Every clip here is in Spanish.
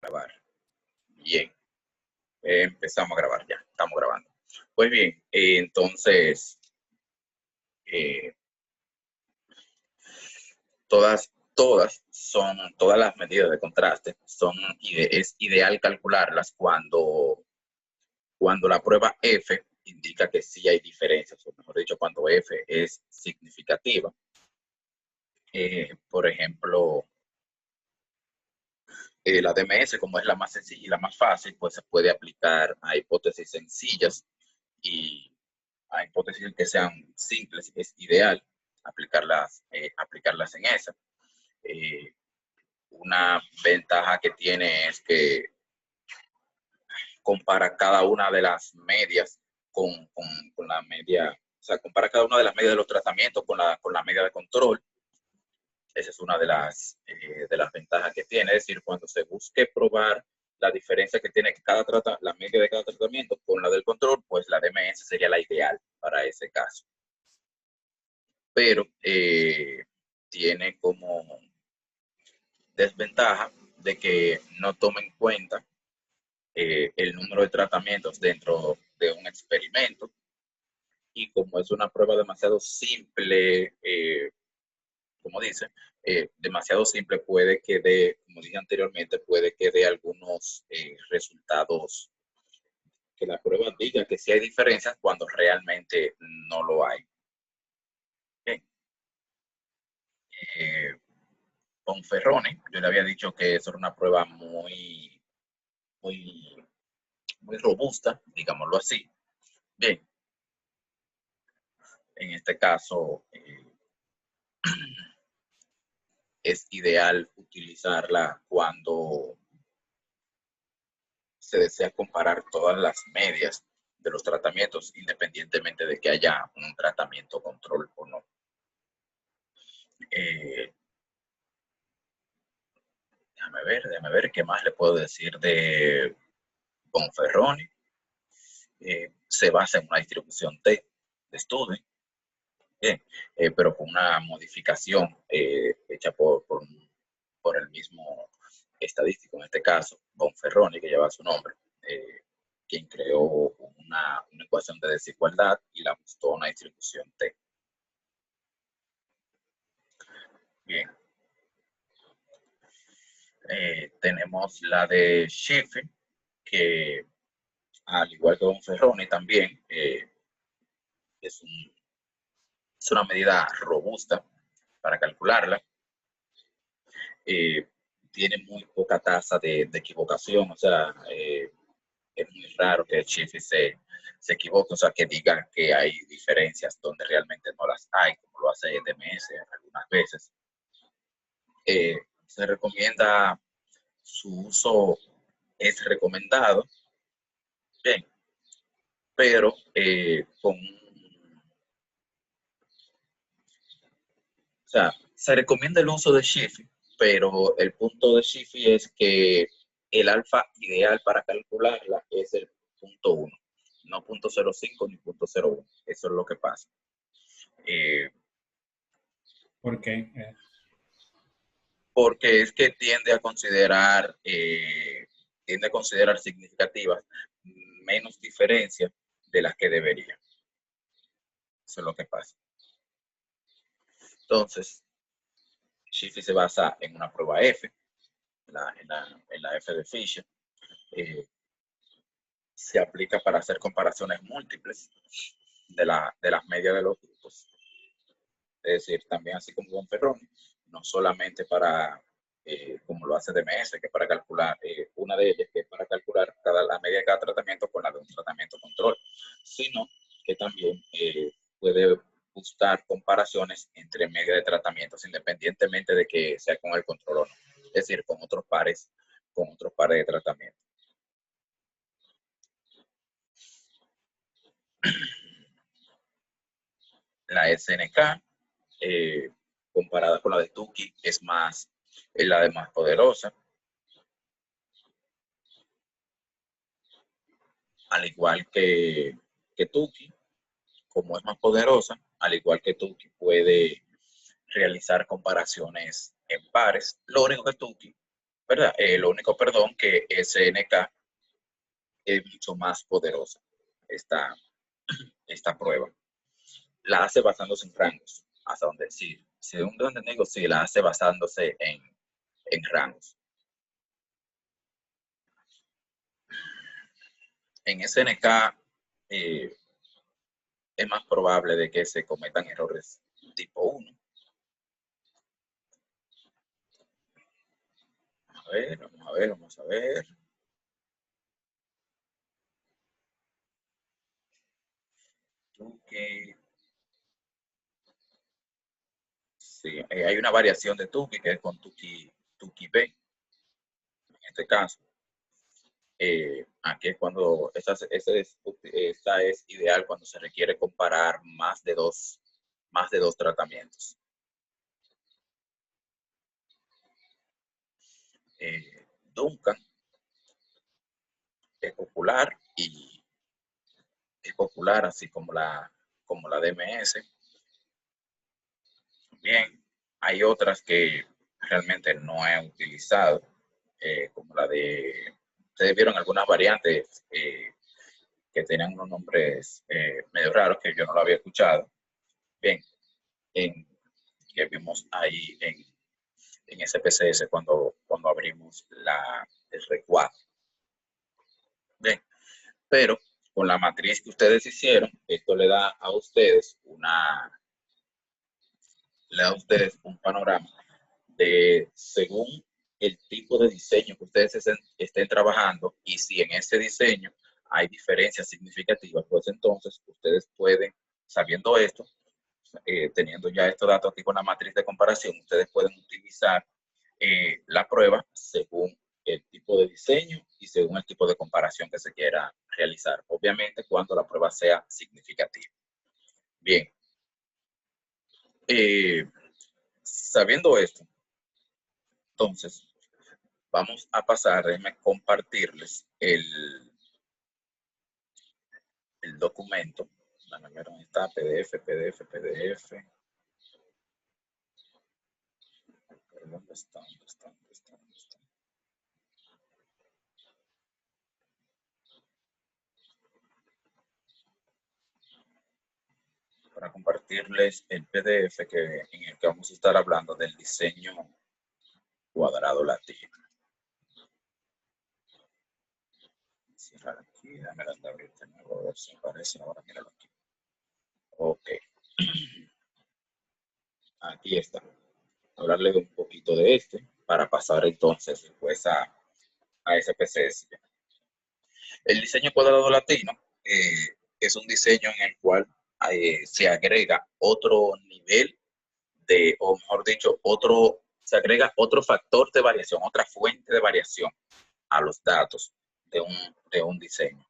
Grabar. Bien, empezamos a grabar ya, estamos grabando. Pues bien, entonces, eh, todas las medidas de contraste es ideal calcularlas cuando la prueba F indica que sí hay diferencias, o mejor dicho, cuando F es significativa. Por ejemplo, la DMS, como es la más sencilla y la más fácil, pues se puede aplicar a hipótesis sencillas y a hipótesis que sean simples. Es ideal aplicarlas en esa. Eh, una ventaja que tiene es que compara cada una de las medias con la media, o sea, compara cada una de las medias de los tratamientos con la media de control. Esa es una de las ventajas que tiene. Es decir, cuando se busque probar la diferencia que tiene la media de cada tratamiento con la del control, pues la DMS sería la ideal para ese caso. Pero tiene como desventaja de que no toma en cuenta el número de tratamientos dentro de un experimento, y como es una prueba demasiado simple, como dice, demasiado simple, puede que dé, como dije anteriormente, puede que dé algunos resultados que la prueba diga que sí hay diferencias cuando realmente no lo hay. Okay. Con Ferroni, yo le había dicho que eso era una prueba muy, muy robusta, digámoslo así. Bien, en este caso es ideal utilizarla cuando se desea comparar todas las medias de los tratamientos, independientemente de que haya un tratamiento control o no. Eh, déjame ver qué más le puedo decir de Bonferroni. Se basa en una distribución T de Study, bien, pero con una modificación hecha por el mismo estadístico, en este caso, Bonferroni, que lleva su nombre, quien creó una ecuación de desigualdad y la ajustó a una distribución T. Bien. Tenemos la de Sheffield, que al igual que Bonferroni también es, es una medida robusta para calcularla. Tiene muy poca tasa de equivocación, o sea, es muy raro que Sheffield se equivoque, o sea, que diga que hay diferencias donde realmente no las hay, como lo hace DMS algunas veces. Se recomienda, su uso es recomendado, bien, pero o sea, se recomienda el uso de Shifty, pero el punto de Shifty es que el alfa ideal para calcularla es el punto 1, no punto 0,5 ni punto 0,1. Eso es lo que pasa. ¿Por qué? Porque es que tiende a considerar significativas menos diferencias de las que debería. Eso es lo que pasa. Entonces, Shifty se basa en una prueba F, en la F de Fisher. Se aplica para hacer comparaciones múltiples de las medias de los grupos. Es decir, también así como Bonferroni, no solamente para, como lo hace DMS, que es para calcular, una de ellas, que es para calcular la media de cada tratamiento con la de un tratamiento control, sino que también puede buscar comparaciones entre medias de tratamientos, independientemente de que sea con el control o no. Es decir, con otros pares de tratamiento. La SNK, comparada con la de Tukey, es la de más poderosa. Al igual que Tukey, como es más poderosa, al igual que Tukey, puede realizar comparaciones en pares. Lo único que Tukey ¿verdad? Lo único, perdón, que SNK es mucho más poderosa esta, esta prueba. La hace basándose en rangos, hasta donde sí, según donde digo, sí, la hace basándose en rangos. En SNK es más probable de que se cometan errores tipo 1. A ver, vamos a ver, vamos a ver. Tuki. Sí, hay una variación de Tuki que es con Tuki B, en este caso. Aquí es cuando esta es ideal cuando se requiere comparar más de dos tratamientos. Duncan es popular y es popular, así como la DMS. Bien, hay otras que realmente no he utilizado, como la de, ustedes vieron algunas variantes que tenían unos nombres medio raros que yo no lo había escuchado. Bien, en, que vimos ahí en SPSS cuando abrimos el recuadro. Bien, pero con la matriz que ustedes hicieron, esto le da a ustedes un panorama de según el tipo de diseño que ustedes estén trabajando y si en ese diseño hay diferencias significativas, pues entonces ustedes pueden, sabiendo esto, teniendo ya estos datos aquí con la matriz de comparación, ustedes pueden utilizar la prueba según el tipo de diseño y según el tipo de comparación que se quiera realizar. Obviamente cuando la prueba sea significativa. Bien, eh, sabiendo esto, entonces vamos a pasar, déjenme compartirles el documento. ¿Dónde está? PDF, PDF, PDF. ¿Dónde está? ¿Dónde está? ¿Dónde está? ¿Dónde está? Para compartirles el PDF en el que vamos a estar hablando del diseño cuadrado latino. Cerrar aquí, dame la abrir de nuevo, a ver si aparece ahora, míralo aquí. Ok, aquí está. Hablarle un poquito de este para pasar entonces después a SPSS. El diseño cuadrado latino es un diseño en el cual se agrega otro nivel o mejor dicho, se agrega otro factor de variación, otra fuente de variación a los datos de un diseño.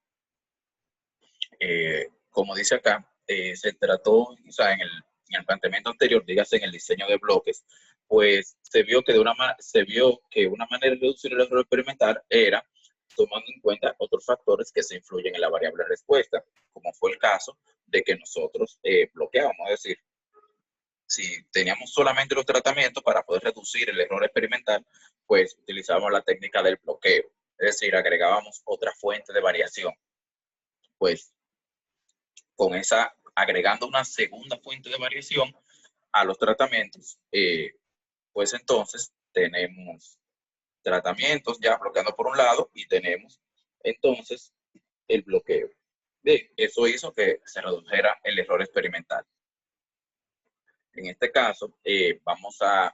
Como dice acá, se trató, o sea, en el planteamiento anterior, dígase en el diseño de bloques, pues se vio que una manera de reducir el error experimental era tomando en cuenta otros factores que se influyen en la variable respuesta, como fue el caso de que nosotros bloqueábamos, es decir, si teníamos solamente los tratamientos para poder reducir el error experimental, pues utilizábamos la técnica del bloqueo, es decir, agregábamos otra fuente de variación. Pues con esa, agregando una segunda fuente de variación a los tratamientos, pues entonces tenemos tratamientos ya bloqueando por un lado y tenemos entonces el bloqueo. Bien, eso hizo que se redujera el error experimental. En este caso, vamos a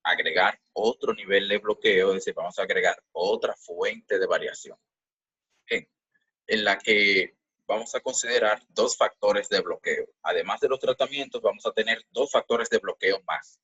agregar otro nivel de bloqueo, es decir, vamos a agregar otra fuente de variación, en la que vamos a considerar dos factores de bloqueo. Además de los tratamientos, vamos a tener dos factores de bloqueo más.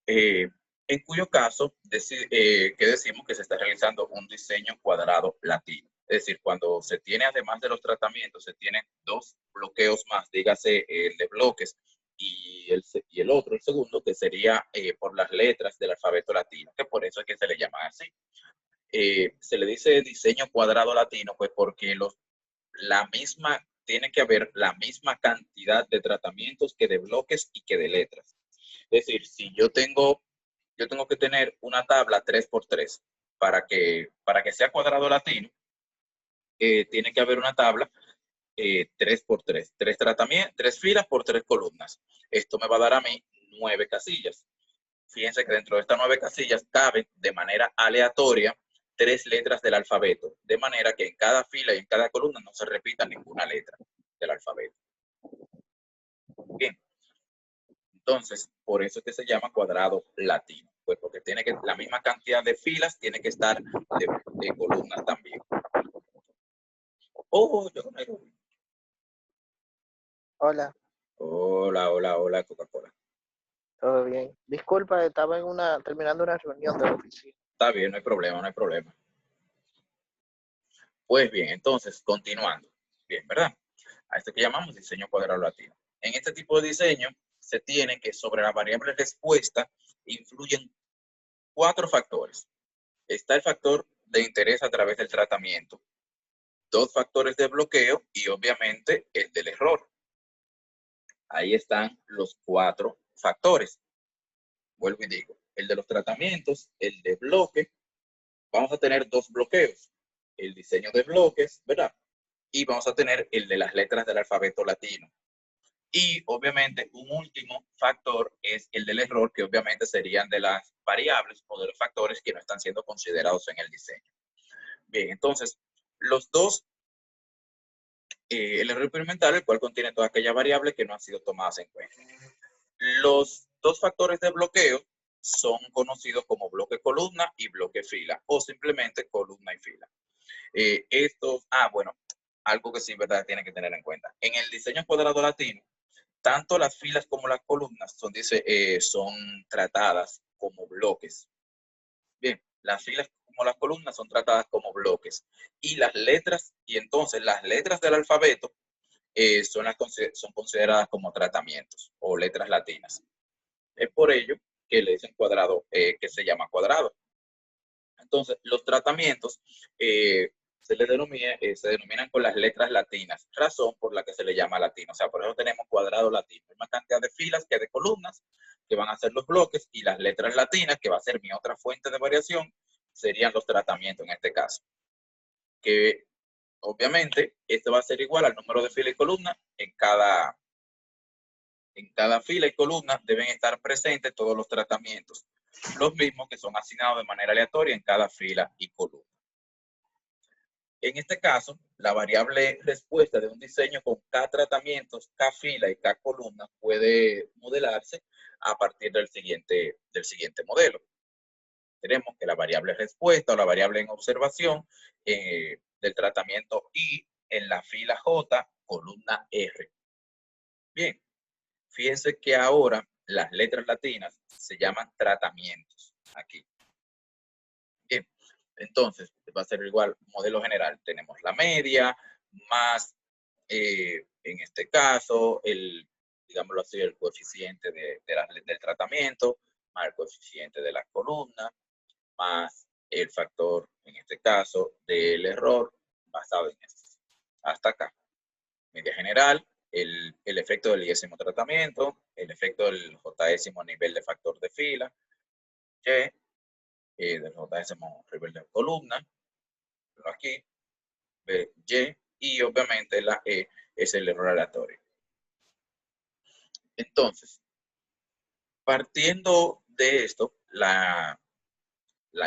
En cuyo caso, que decimos que se está realizando un diseño cuadrado latino. Es decir, cuando se tiene, además de los tratamientos, se tienen dos bloqueos más, dígase el de bloques y el otro, el segundo, que sería por las letras del alfabeto latino, que por eso es que se le llama así. Se le dice diseño cuadrado latino, pues porque tiene que haber la misma cantidad de tratamientos que de bloques y que de letras. Es decir, si yo tengo yo tengo que tener una tabla 3x3 para que sea cuadrado latino. Tiene que haber una tabla 3x3, tres filas por 3 columnas. Esto me va a dar a mí 9 casillas. Fíjense que dentro de estas 9 casillas caben de manera aleatoria 3 letras del alfabeto, de manera que en cada fila y en cada columna no se repita ninguna letra del alfabeto. Bien, entonces, por eso es que se llama cuadrado latino, pues porque tiene que, la misma cantidad de filas tiene que estar de columnas también. Oh, yo no. Hola, Hola, hola, hola, Coca-Cola. todo bien. Disculpa, estaba terminando una reunión de la oficina. Está bien, no hay problema, no hay problema. Pues bien, entonces, continuando. Bien, ¿verdad? A esto que llamamos diseño cuadrado latino. En este tipo de diseño se tiene que sobre la variable respuesta influyen 4 factores. Está el factor de interés a través del tratamiento, 2 factores de bloqueo y obviamente el del error. Ahí están los 4 factores. Vuelvo y digo, el de los tratamientos, el de bloque, vamos a tener 2 bloqueos, el diseño de bloques, ¿verdad? Y vamos a tener el de las letras del alfabeto latino. Y obviamente un último factor es el del error, que obviamente serían de las variables o de los factores que no están siendo considerados en el diseño. Bien, entonces, los dos, el error experimental, el cual contiene todas aquellas variables que no han sido tomadas en cuenta. Los 2 factores de bloqueo son conocidos como bloque columna y bloque fila, o simplemente columna y fila. Bueno, algo que sí, verdad, tienen que tener en cuenta. En el diseño cuadrado latino, tanto las filas como las columnas son tratadas como bloques. Bien, las filas como las columnas son tratadas como bloques. Y entonces las letras del alfabeto son consideradas como tratamientos o letras latinas. Es por ello que le dicen cuadrado, que se llama cuadrado. Entonces, los tratamientos se denominan con las letras latinas, razón por la que se le llama latino. O sea, por eso tenemos cuadrado latino. Hay una cantidad de filas que de columnas, que van a ser los bloques, y las letras latinas, que va a ser mi otra fuente de variación, serían los tratamientos en este caso. Que obviamente esto va a ser igual al número de filas y columnas en cada fila y columna deben estar presentes todos los tratamientos, los mismos que son asignados de manera aleatoria en cada fila y columna. En este caso, la variable respuesta de un diseño con K tratamientos, K fila y K columna puede modelarse a partir del siguiente modelo. Tenemos que la variable respuesta o la variable en observación del tratamiento I en la fila J, columna R. Bien, fíjense que ahora las letras latinas se llaman tratamientos aquí. Bien, entonces va a ser igual modelo general. Tenemos la media más, en este caso, digámoslo así, el coeficiente del tratamiento, más el coeficiente de las columnas, más el factor, en este caso, del error basado en esto. Hasta acá. Media general, el efecto del iésimo tratamiento, el efecto del jésimo nivel de factor de fila, Y, del jésimo nivel de columna, aquí, Y, y obviamente la E es el error aleatorio. Entonces, partiendo de esto, la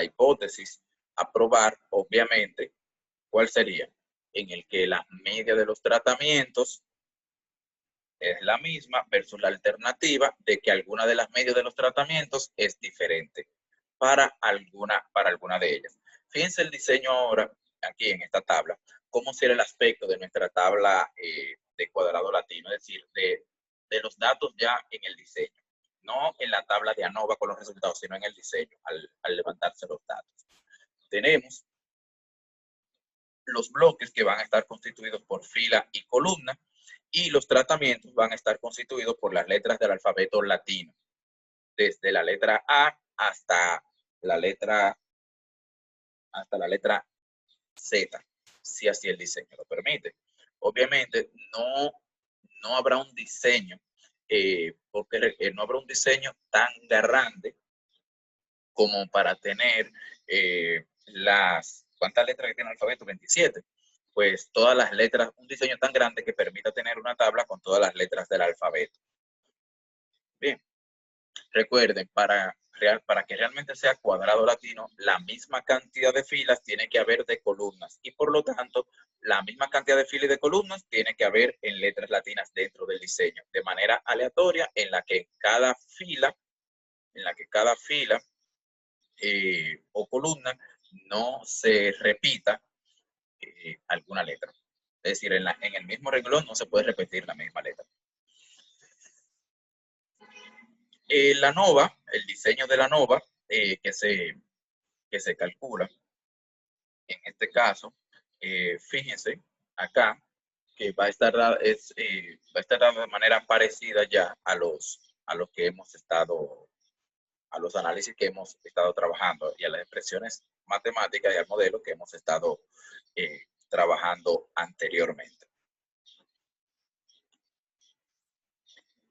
hipótesis a probar, obviamente, ¿cuál sería? En el que la media de los tratamientos es la misma versus la alternativa de que alguna de las medias de los tratamientos es diferente para alguna de ellas. Fíjense el diseño ahora, aquí en esta tabla, cómo será el aspecto de nuestra tabla de cuadrado latino, es decir, de los datos ya en el diseño. No en la tabla de ANOVA con los resultados, sino en el diseño, al levantarse los datos. Tenemos los bloques que van a estar constituidos por fila y columna, y los tratamientos van a estar constituidos por las letras del alfabeto latino, desde la letra A hasta la letra Z, si así el diseño lo permite. Obviamente no habrá un diseño, porque no habrá un diseño tan grande como para tener ¿cuántas letras que tiene el alfabeto? 27. Pues todas las letras, un diseño tan grande que permita tener una tabla con todas las letras del alfabeto. Bien, recuerden, para que realmente sea cuadrado latino, la misma cantidad de filas tiene que haber de columnas y por lo tanto, la misma cantidad de filas y de columnas tiene que haber en letras latinas dentro del diseño, de manera aleatoria en la que cada fila o columna no se repita alguna letra. Es decir, en el mismo renglón no se puede repetir la misma letra. La nova, el diseño de la nova que se calcula, en este caso, fíjense acá que va a estar dada de manera parecida ya a los que hemos estado, a los análisis que hemos estado trabajando y a las expresiones matemáticas y al modelo que hemos estado trabajando anteriormente.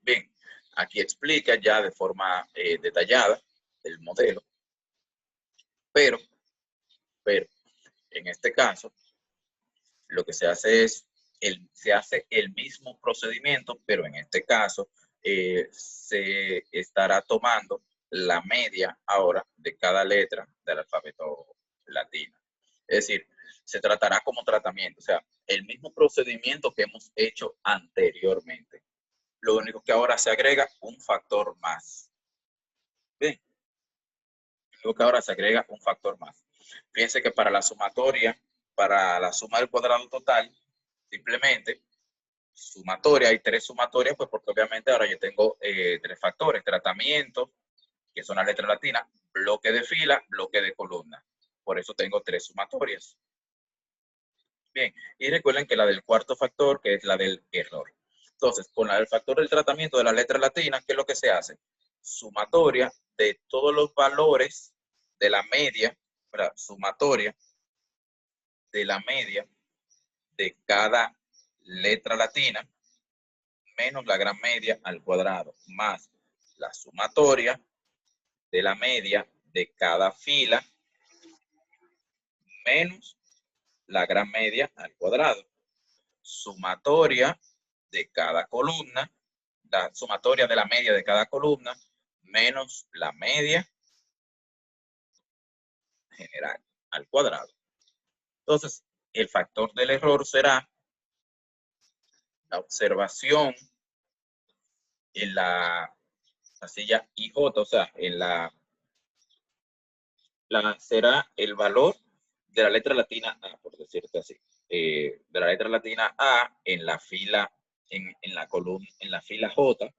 Bien, aquí explica ya de forma detallada el modelo, pero en este caso lo que se hace es se hace el mismo procedimiento, pero en este caso se estará tomando la media ahora de cada letra del alfabeto latino. Es decir, se tratará como tratamiento, o sea, el mismo procedimiento que hemos hecho anteriormente. Lo único que ahora se agrega un factor más. Bien, lo que ahora se agrega un factor más. Fíjense que para la sumatoria, para la suma del cuadrado total, simplemente sumatoria, hay 3 sumatorias, pues porque obviamente ahora yo tengo 3 factores: tratamiento, que son las letras latinas, bloque de fila, bloque de columna. Por eso tengo 3 sumatorias. Bien, y recuerden que la del cuarto factor, que es la del error. Entonces, con la del factor del tratamiento de las letras latinas, ¿qué es lo que se hace? Sumatoria de todos los valores de la media, ¿verdad? Sumatoria de la media de cada letra latina menos la gran media al cuadrado, más la sumatoria de la media de cada fila menos la gran media al cuadrado. Sumatoria de cada columna, la sumatoria de la media de cada columna menos la media general al cuadrado. Entonces, el factor del error será la observación en la casilla IJ, o sea, será el valor de la letra latina A, por decirte así, de la letra latina A en la fila, en la columna, en la fila J,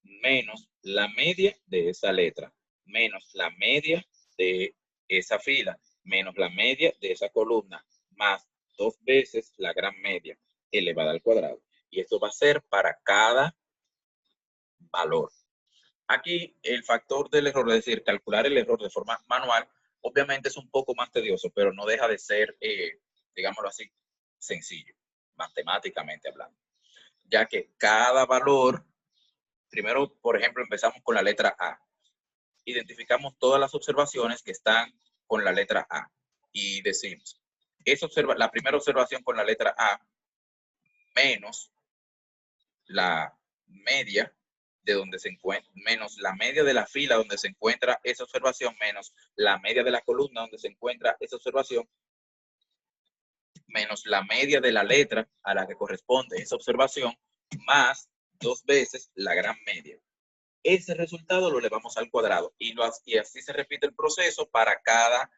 menos la media de esa letra, menos la media de esa fila, menos la media de esa columna, más 2 veces la gran media elevada al cuadrado. Y esto va a ser para cada valor. Aquí el factor del error, es decir, calcular el error de forma manual, obviamente es un poco más tedioso, pero no deja de ser, digámoslo así, sencillo, matemáticamente hablando. Ya que cada valor, primero, por ejemplo, empezamos con la letra A. Identificamos todas las observaciones que están con la letra A. Y decimos, la primera observación con la letra A menos la media de donde se encuentra, menos la media de la fila donde se encuentra esa observación, menos la media de la columna donde se encuentra esa observación, menos la media de la letra a la que corresponde esa observación, más 2 veces la gran media. Ese resultado lo elevamos al cuadrado y así se repite el proceso para cada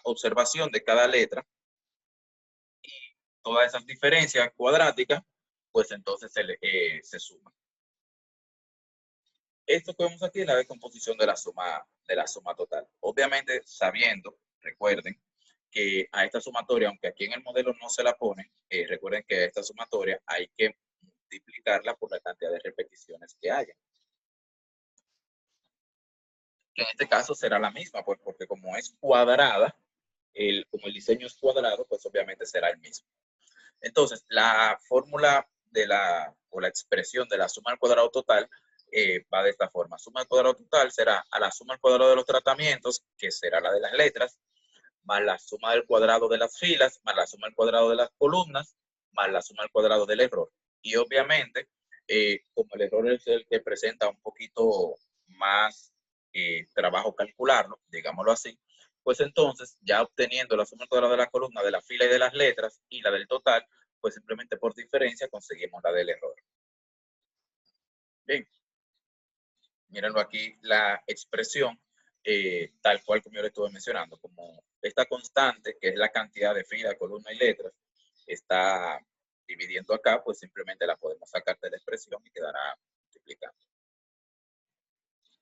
observación de cada letra. Y todas esas diferencias cuadráticas, pues entonces se suman. Esto que vemos aquí es la descomposición de la suma total. Obviamente, sabiendo, recuerden, que a esta sumatoria, aunque aquí en el modelo no se la pone, recuerden que a esta sumatoria hay que multiplicarla por la cantidad de repeticiones que haya. Que en este caso será la misma, pues porque como es cuadrada, como el diseño es cuadrado, pues obviamente será el mismo. Entonces, la fórmula o la expresión de la suma al cuadrado total va de esta forma. Suma al cuadrado total será a la suma al cuadrado de los tratamientos, que será la de las letras, más la suma del cuadrado de las filas, más la suma al cuadrado de las columnas, más la suma al cuadrado del error. Y obviamente, como el error es el que presenta un poquito más trabajo calcularlo, digámoslo así, pues entonces, ya obteniendo la suma al cuadrado de la columna, de la fila y de las letras, y la del total, pues simplemente por diferencia conseguimos la del error. Bien, mírenlo aquí, la expresión, tal cual como yo le estuve mencionando, como esta constante, que es la cantidad de fila, columna y letras, está dividiendo acá, pues simplemente la podemos sacar de la expresión y quedará multiplicando.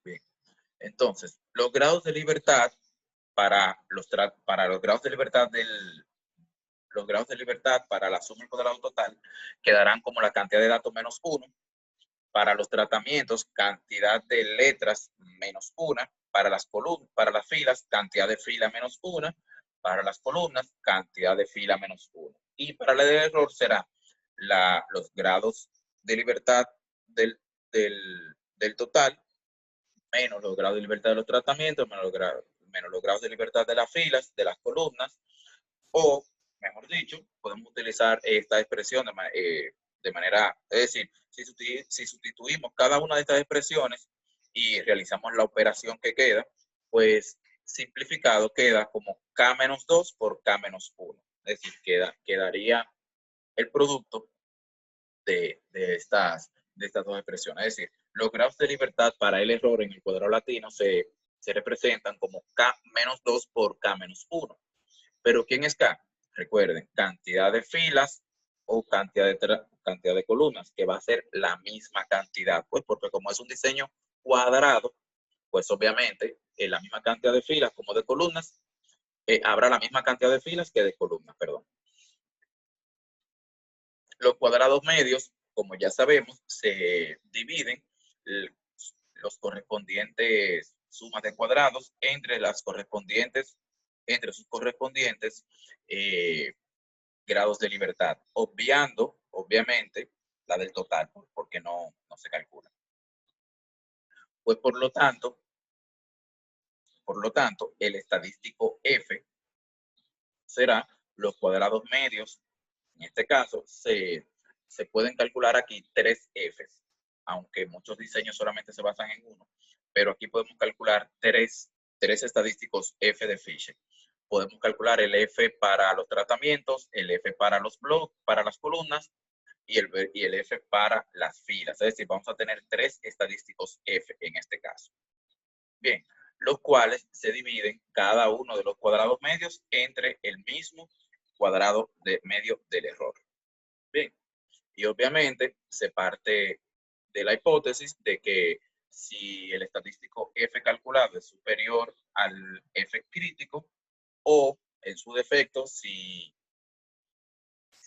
Bien, entonces, los grados de libertad para los grados de libertad los grados de libertad para la suma al cuadrado total quedarán como la cantidad de datos menos 1. Para los tratamientos, cantidad de letras menos 1. Para las columnas, para las filas, cantidad de fila menos 1. Para las columnas, cantidad de fila menos 1. Y para el error será los grados de libertad del total menos los grados de libertad de los tratamientos, menos los grados de libertad de las filas, de las columnas, o, mejor dicho, podemos utilizar esta expresión de manera, es decir, si sustituimos cada una de estas expresiones y realizamos la operación que queda, pues simplificado queda como K-2 por K-1. Es decir, quedaría el producto de estas dos expresiones. Es decir, los grados de libertad para el error en el cuadrado latino se representan como K-2 por K-1. Pero ¿quién es K? Recuerden, cantidad de filas o cantidad de columnas, que va a ser la misma cantidad, pues porque como es un diseño cuadrado, pues obviamente la misma cantidad de filas como de columnas, habrá la misma cantidad de filas que de columnas, perdón. Los cuadrados medios, como ya sabemos, se dividen los correspondientes sumas de cuadrados entre sus correspondientes grados de libertad, obviando, obviamente, la del total, porque no se calcula. Pues por lo tanto, el estadístico F será los cuadrados medios. En este caso, se pueden calcular aquí 3 Fs, aunque muchos diseños solamente se basan en uno, pero aquí podemos calcular tres estadísticos F de Fisher. Podemos calcular el F para los tratamientos, el F para los bloques, para las columnas, y el F para las filas. Es decir, vamos a tener 3 estadísticos F en este caso. Bien, los cuales se dividen cada uno de los cuadrados medios entre el mismo cuadrado de medio del error. Bien, y obviamente se parte de la hipótesis de que si el estadístico F calculado es superior al F crítico, o en su defecto, si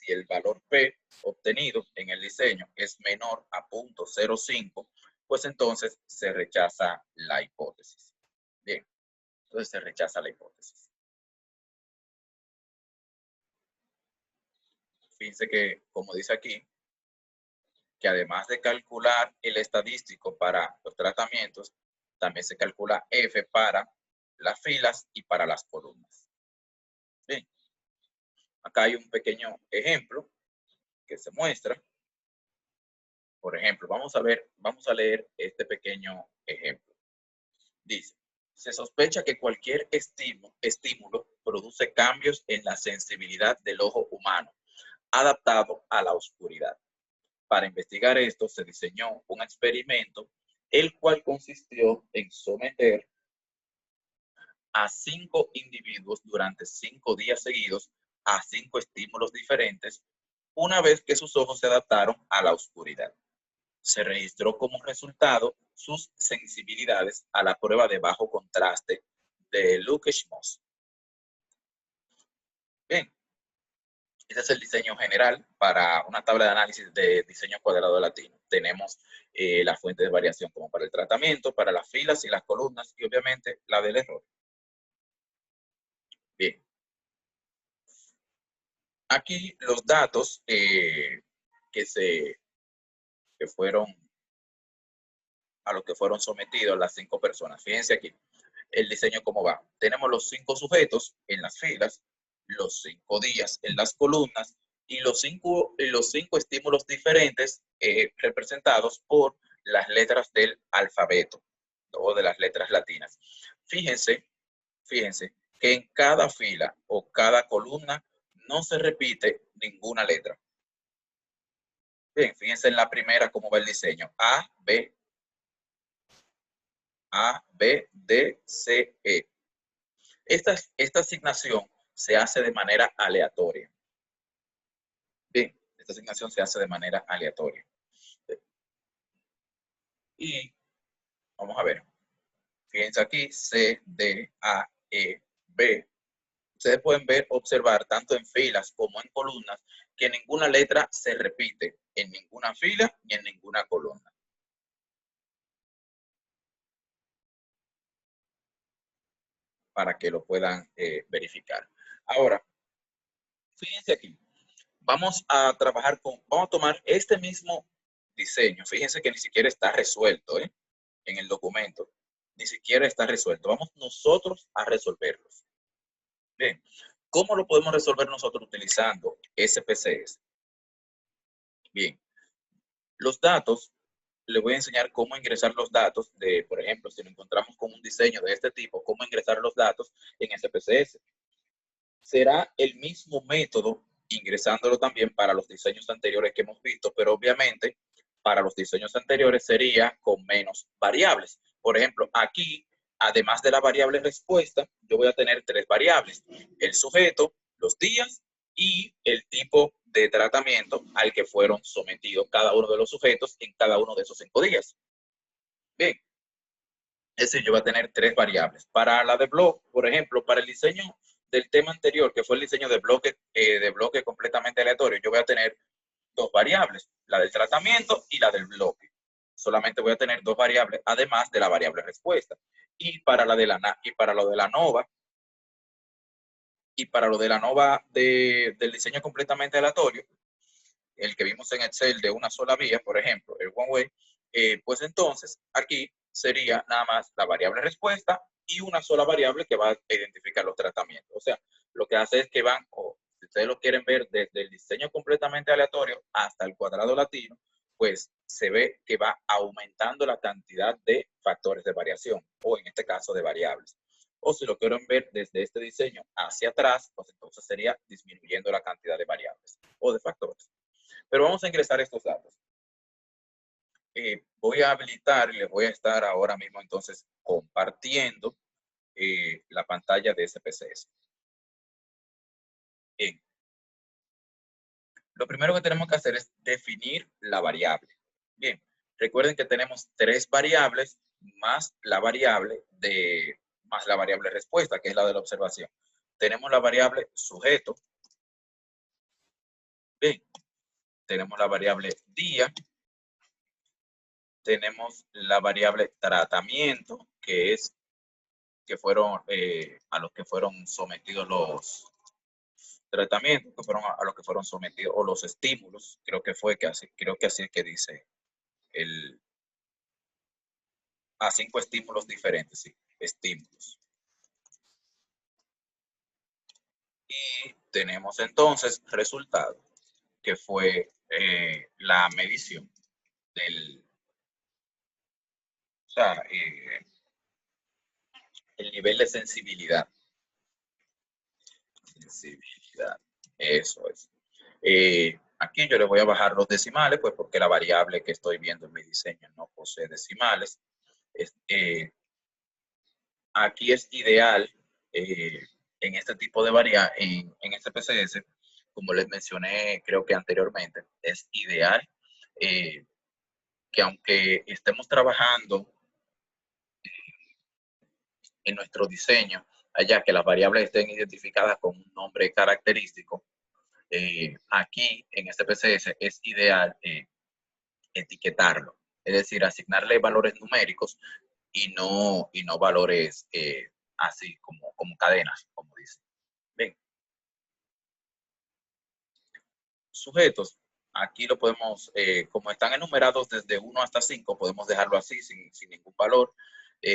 el valor P obtenido en el diseño es menor a 0.05, pues entonces se rechaza la hipótesis. Bien, entonces se rechaza la hipótesis. Fíjense que, como dice aquí, que además de calcular el estadístico para los tratamientos, también se calcula F para las filas y para las columnas. Bien, acá hay un pequeño ejemplo que se muestra. Por ejemplo, vamos a leer este pequeño ejemplo. Dice, se sospecha que cualquier estímulo produce cambios en la sensibilidad del ojo humano, adaptado a la oscuridad. Para investigar esto, se diseñó un experimento, el cual consistió en someter a 5 individuos durante 5 días seguidos a 5 estímulos diferentes, una vez que sus ojos se adaptaron a la oscuridad. Se registró como resultado sus sensibilidades a la prueba de bajo contraste de Lucas-Moss. Bien, este es el diseño general para una tabla de análisis de diseño cuadrado latino. Tenemos la fuente de variación como para el tratamiento, para las filas y las columnas y obviamente la del error. Bien. Aquí los datos que fueron a los que fueron sometidos las 5 personas. Fíjense aquí el diseño cómo va. Tenemos los 5 sujetos en las filas, los 5 días en las columnas y los cinco estímulos diferentes representados por las letras del alfabeto o de las letras latinas. Fíjense que en cada fila o cada columna no se repite ninguna letra. Bien, fíjense en la primera cómo va el diseño. A, B, D, C, E. Esta asignación se hace de manera aleatoria. Bien, esta asignación se hace de manera aleatoria. Y vamos a ver. Fíjense aquí, C, D, A, E, B. Ustedes pueden observar tanto en filas como en columnas que ninguna letra se repite en ninguna fila ni en ninguna columna. Para que lo puedan verificar. Ahora, fíjense aquí. Vamos a tomar este mismo diseño. Fíjense que ni siquiera está resuelto en el documento. Ni siquiera está resuelto. Vamos nosotros a resolverlos. Bien, ¿cómo lo podemos resolver nosotros utilizando SPSS? Bien, los datos, les voy a enseñar cómo ingresar los datos de, por ejemplo, si nos encontramos con un diseño de este tipo, cómo ingresar los datos en SPSS. Será el mismo método ingresándolo también para los diseños anteriores que hemos visto, pero obviamente para los diseños anteriores sería con menos variables. Por ejemplo, aquí, además de la variable respuesta, yo voy a tener 3 variables: el sujeto, los días y el tipo de tratamiento al que fueron sometidos cada uno de los sujetos en cada uno de esos 5 días. Bien, es decir, yo voy a tener 3 variables. Para la de blog, por ejemplo, para el diseño del tema anterior, que fue el diseño de bloque completamente aleatorio, yo voy a tener 2 variables, la del tratamiento y la del bloque. Solamente voy a tener 2 variables, además de la variable respuesta. Y para lo de la NOVA, del diseño completamente aleatorio, el que vimos en Excel de una sola vía, por ejemplo, el one way, pues entonces aquí sería nada más la variable respuesta y una sola variable que va a identificar los tratamientos. O sea, lo que hace es que van, si ustedes lo quieren ver desde el diseño completamente aleatorio hasta el cuadrado latino, pues se ve que va aumentando la cantidad de factores de variación, o en este caso de variables. O si lo quieren ver desde este diseño hacia atrás, pues entonces sería disminuyendo la cantidad de variables o de factores. Pero vamos a ingresar estos datos. Voy a habilitar y les voy a estar ahora mismo entonces compartiendo la pantalla de SPSS. Bien. Lo primero que tenemos que hacer es definir la variable. Bien, recuerden que tenemos 3 variables más la variable respuesta, que es la de la observación. Tenemos la variable sujeto. Bien, tenemos la variable día. Tenemos la variable tratamiento, fueron a los que fueron sometidos los tratamientos, a los que fueron sometidos, o los estímulos, creo que así es que dice a 5 estímulos diferentes, sí, estímulos. Y tenemos entonces resultado, que fue la medición del, o sea, el nivel de sensibilidad. Eso es. Aquí yo le voy a bajar los decimales, pues porque la variable que estoy viendo en mi diseño no posee decimales. Aquí es ideal en este tipo de variable, en este PCS, como les mencioné creo que anteriormente, es ideal que aunque estemos trabajando en nuestro diseño, allá que las variables estén identificadas con un nombre característico, aquí en este PCS es ideal etiquetarlo, es decir, asignarle valores numéricos y no valores así como cadenas, como dice. Bien. Sujetos. aquí lo podemos, como están enumerados desde 1 hasta 5, podemos dejarlo así sin ningún valor.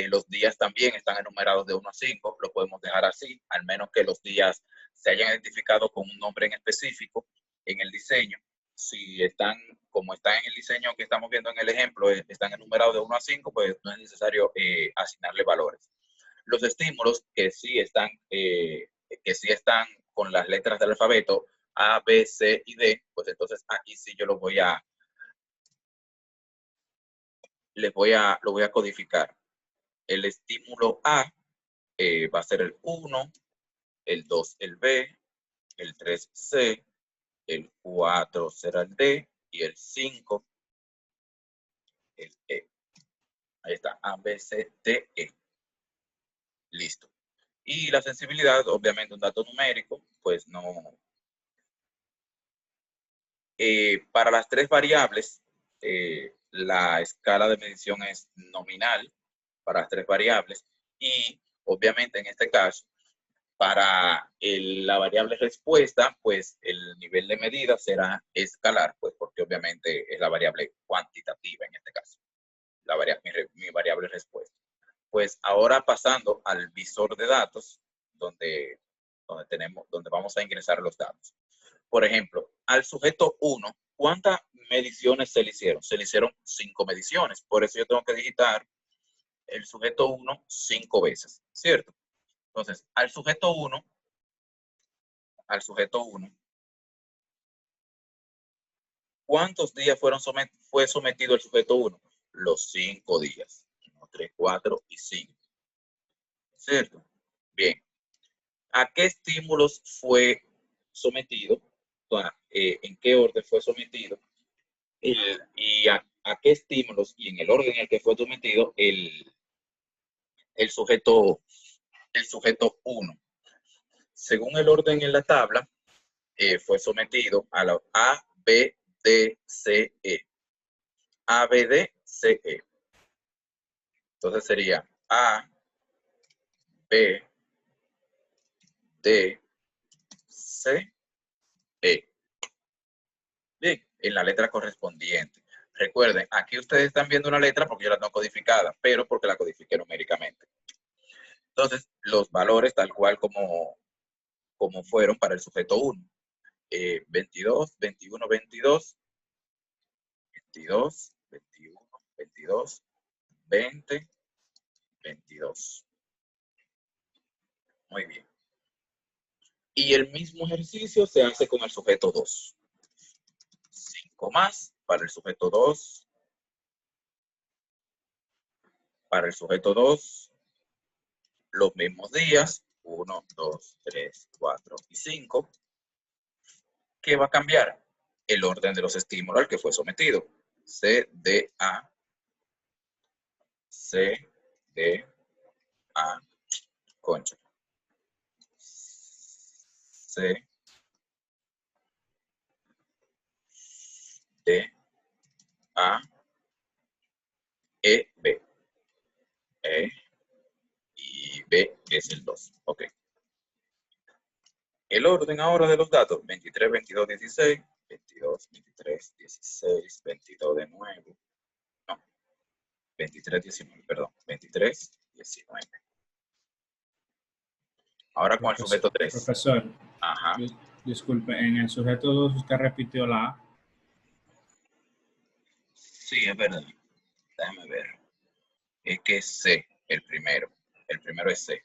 Los días también están enumerados de 1 a 5, lo podemos dejar así, al menos que los días se hayan identificado con un nombre en específico en el diseño. Si están, como están en el diseño que estamos viendo en el ejemplo, están enumerados de 1 a 5, pues no es necesario asignarle valores. Los estímulos que sí están con las letras del alfabeto, A, B, C y D, pues entonces aquí sí yo lo voy a codificar. El estímulo A va a ser el 1, el 2 el B, el 3 C, el 4 será el D y el 5 el E. Ahí está, A, B, C, D, E. Listo. Y la sensibilidad, obviamente un dato numérico, pues no. Para las 3 variables, la escala de medición es nominal para las 3 variables y obviamente en este caso, para la variable respuesta, pues el nivel de medida será escalar, pues porque obviamente es la variable cuantitativa en este caso, mi variable respuesta. Pues ahora pasando al visor de datos, donde vamos a ingresar los datos. Por ejemplo, al sujeto 1, ¿cuántas mediciones se le hicieron? Se le hicieron 5 mediciones. Por eso yo tengo que digitar el sujeto 1 5 veces, ¿cierto? Entonces, al sujeto 1, ¿cuántos días fue sometido el sujeto 1? Los 5 días. 1, 3, 4 y 5. ¿Cierto? Bien. ¿A qué estímulos fue sometido? ¿En qué orden fue sometido? Y a qué estímulos y en el orden en el que fue sometido el sujeto 1. Según el orden en la tabla, fue sometido a la A, B, D, C, E. A, B, D, C, E. Entonces sería A, B, D, C, E. Bien, en la letra correspondiente. Recuerden, aquí ustedes están viendo una letra porque yo la tengo codificada, pero porque la codifiqué numéricamente. Entonces, los valores tal cual como fueron para el sujeto 1. 22, 21, 22, 22, 21, 22, 20, 22. Muy bien. Y el mismo ejercicio se hace con el sujeto 2. 5 más para el sujeto 2. Para el sujeto 2, los mismos días. 1, 2, 3, 4 y 5. ¿Qué va a cambiar? El orden de los estímulos al que fue sometido. C, D, A. C, D, A. Concha. C, D, A, E, B. E y B es el 2. Ok. El orden ahora de los datos. 23, 22, 16. 22, 23, 16, 22 de nuevo. No. 23, 19, perdón. 23, 19. Ahora con el sujeto 3. Profesor, Ajá. disculpe, en el sujeto 2 usted repitió la A. Sí, es verdad. Déjame ver. Es que es C, el primero. El primero es C.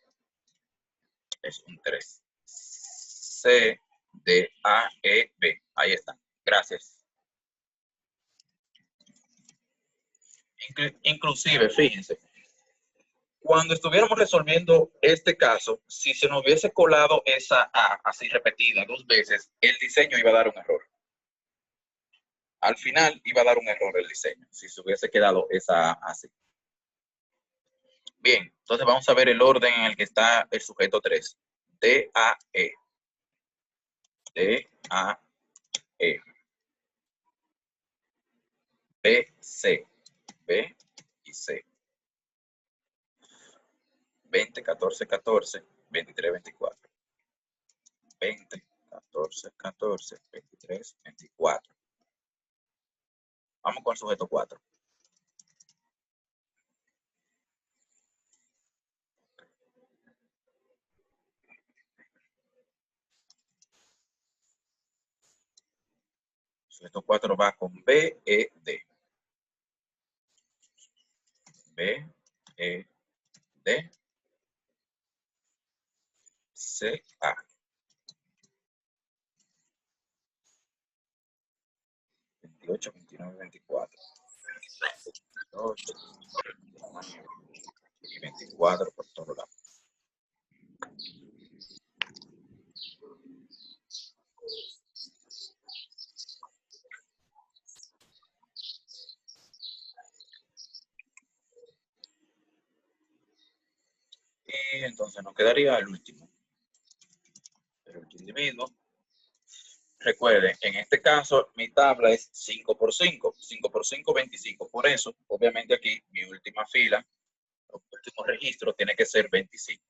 Es un 3. C, D, A, E, B. Ahí está. Gracias. Inclusive, fíjense, cuando estuviéramos resolviendo este caso, si se nos hubiese colado esa A así repetida 2 veces, el diseño iba a dar un error. Al final iba a dar un error el diseño, si se hubiese quedado esa A así. Bien, entonces vamos a ver el orden en el que está el sujeto 3. D, A, E. D, A, E. B, C. B y C. 20, 14, 14, 23, 24. 20, 14, 14, 23, 24. Vamos con el sujeto 4. Sujeto 4 va con B, E, D. B, E, D, C, A. 28, 29, 24. 28, 29 y 24 por todos lados. Y entonces nos quedaría el último. El último individuo. Recuerden, en este caso, mi tabla es 5 por 5. 5 por 5, 25. Por eso, obviamente aquí, mi última fila, el último registro tiene que ser 25.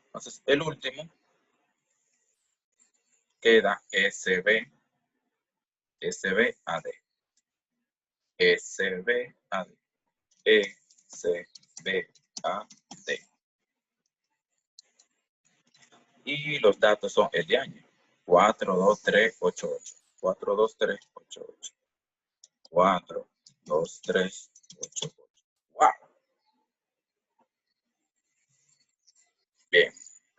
Entonces, el último queda SB, SBAD, SBAD, SBAD. Y los datos son el de año. 42388. 42388. 42388. ¡Wow! Bien.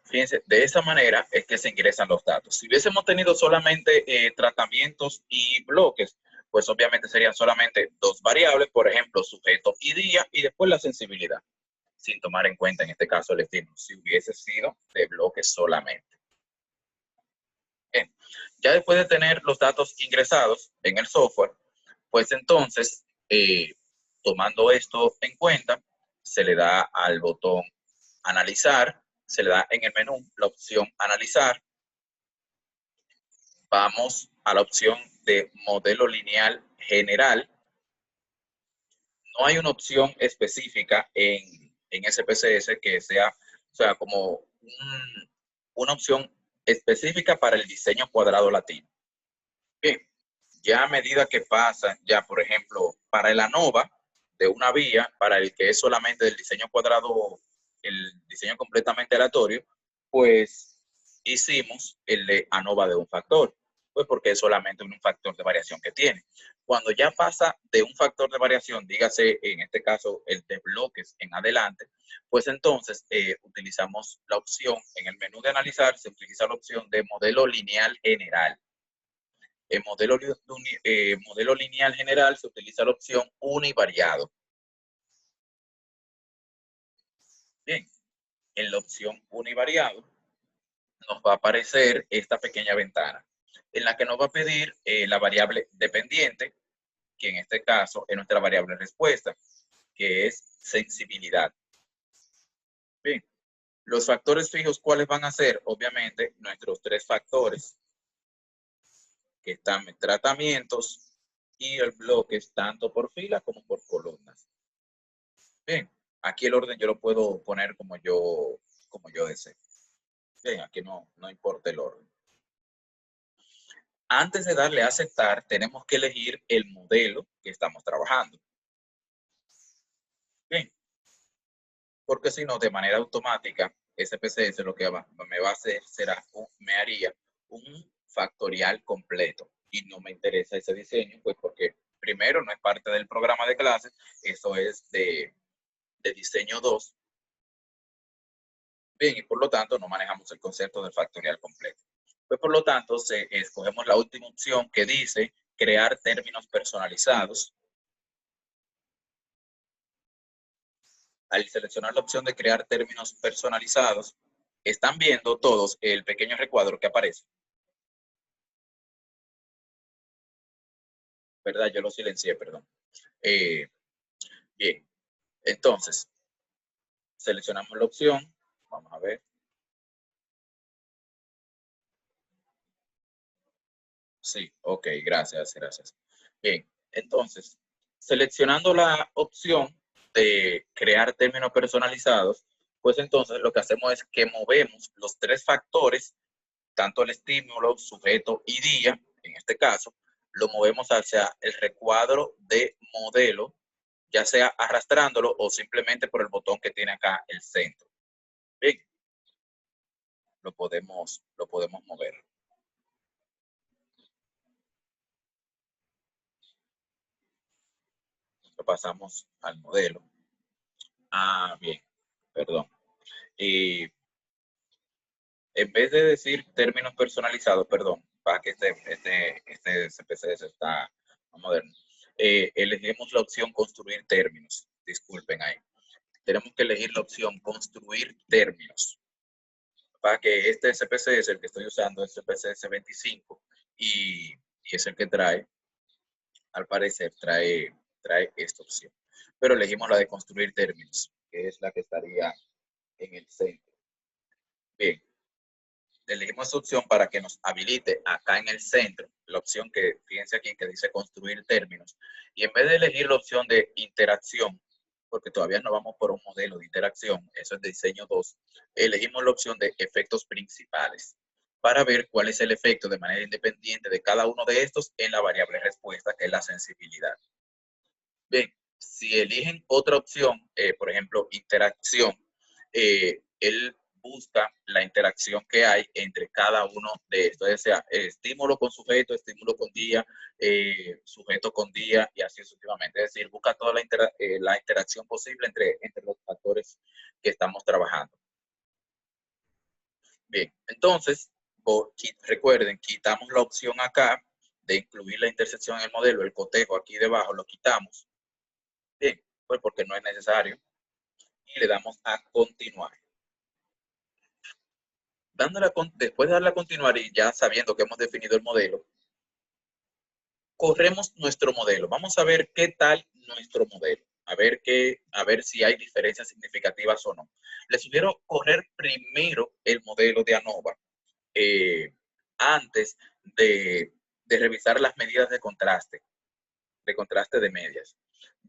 Fíjense, de esa manera es que se ingresan los datos. Si hubiésemos tenido solamente tratamientos y bloques, pues obviamente serían solamente dos variables, por ejemplo, sujeto y día, y después la sensibilidad, sin tomar en cuenta en este caso el destino, si hubiese sido de bloques solamente. Bien. Ya después de tener los datos ingresados en el software, pues entonces, tomando esto en cuenta, se le da al botón analizar, se le da en el menú la opción analizar. Vamos a la opción de modelo lineal general. No hay una opción específica en SPSS que sea, o sea, como una opción específica para el diseño cuadrado latino. Bien, ya a medida que pasa, ya por ejemplo, para el ANOVA de una vía, para el que es solamente del diseño cuadrado, el diseño completamente aleatorio, pues hicimos el de ANOVA de un factor, pues porque es solamente un factor de variación que tiene. Cuando ya pasa de un factor de variación, dígase en este caso el de bloques en adelante, pues entonces utilizamos la opción en el menú de analizar, se utiliza la opción de modelo lineal general. En modelo lineal general se utiliza la opción univariado. Bien, en la opción univariado nos va a aparecer esta pequeña ventana en la que nos va a pedir la variable dependiente, que en este caso es nuestra variable respuesta, que es sensibilidad. Bien, los factores fijos, ¿cuáles van a ser? Obviamente, nuestros tres factores, que están en tratamientos, y el bloque es tanto por fila como por columnas. Bien, aquí el orden yo lo puedo poner como yo desee. Bien, aquí no importa el orden. Antes de darle a aceptar, tenemos que elegir el modelo que estamos trabajando. Bien, porque si no, de manera automática, SPSS lo que me va a hacer me haría un factorial completo. Y no me interesa ese diseño, pues porque primero no es parte del programa de clases, eso es de diseño 2. Bien, y por lo tanto no manejamos el concepto del factorial completo. Pues por lo tanto, escogemos la última opción que dice crear términos personalizados. Al seleccionar la opción de crear términos personalizados, están viendo todos el pequeño recuadro que aparece. ¿Verdad? Yo lo silencié, perdón. Bien, entonces, seleccionamos la opción. Vamos a ver. Sí, ok, gracias. Bien, entonces, seleccionando la opción de crear términos personalizados, pues entonces lo que hacemos es que movemos los tres factores tanto el estímulo, sujeto y día, en este caso, lo movemos hacia el recuadro de modelo, ya sea arrastrándolo o simplemente por el botón que tiene acá el centro. Bien, lo podemos mover. Lo pasamos al modelo. Bien, perdón. Y en vez de decir términos personalizados, perdón, para que este CPCS está moderno, elegimos la opción construir términos. Disculpen ahí. Tenemos que elegir la opción construir términos. Para que este CPCS, el que estoy usando, es CPCS 25 y es el que trae, al parecer, trae esta opción. Pero elegimos la de construir términos, que es la que estaría en el centro. Bien, elegimos esta opción para que nos habilite acá en el centro, la opción que, fíjense aquí, que dice construir términos. Y en vez de elegir la opción de interacción, porque todavía no vamos por un modelo de interacción, eso es de diseño 2, elegimos la opción de efectos principales para ver cuál es el efecto de manera independiente de cada uno de estos en la variable respuesta, que es la sensibilidad. Bien, si eligen otra opción, por ejemplo, interacción, él busca la interacción que hay entre cada uno de estos, o sea, estímulo con sujeto, estímulo con día, sujeto con día y así sucesivamente. Es decir, busca toda la interacción posible entre los factores que estamos trabajando. Bien, entonces, recuerden, quitamos la opción acá de incluir la intersección en el modelo, el cotejo aquí debajo lo quitamos. Bien, pues porque no es necesario. Y le damos a continuar. Después de darle a continuar y ya sabiendo que hemos definido el modelo, corremos nuestro modelo. Vamos a ver qué tal nuestro modelo. A ver si hay diferencias significativas o no. Les sugiero correr primero el modelo de ANOVA antes de revisar las medidas de contraste de medias.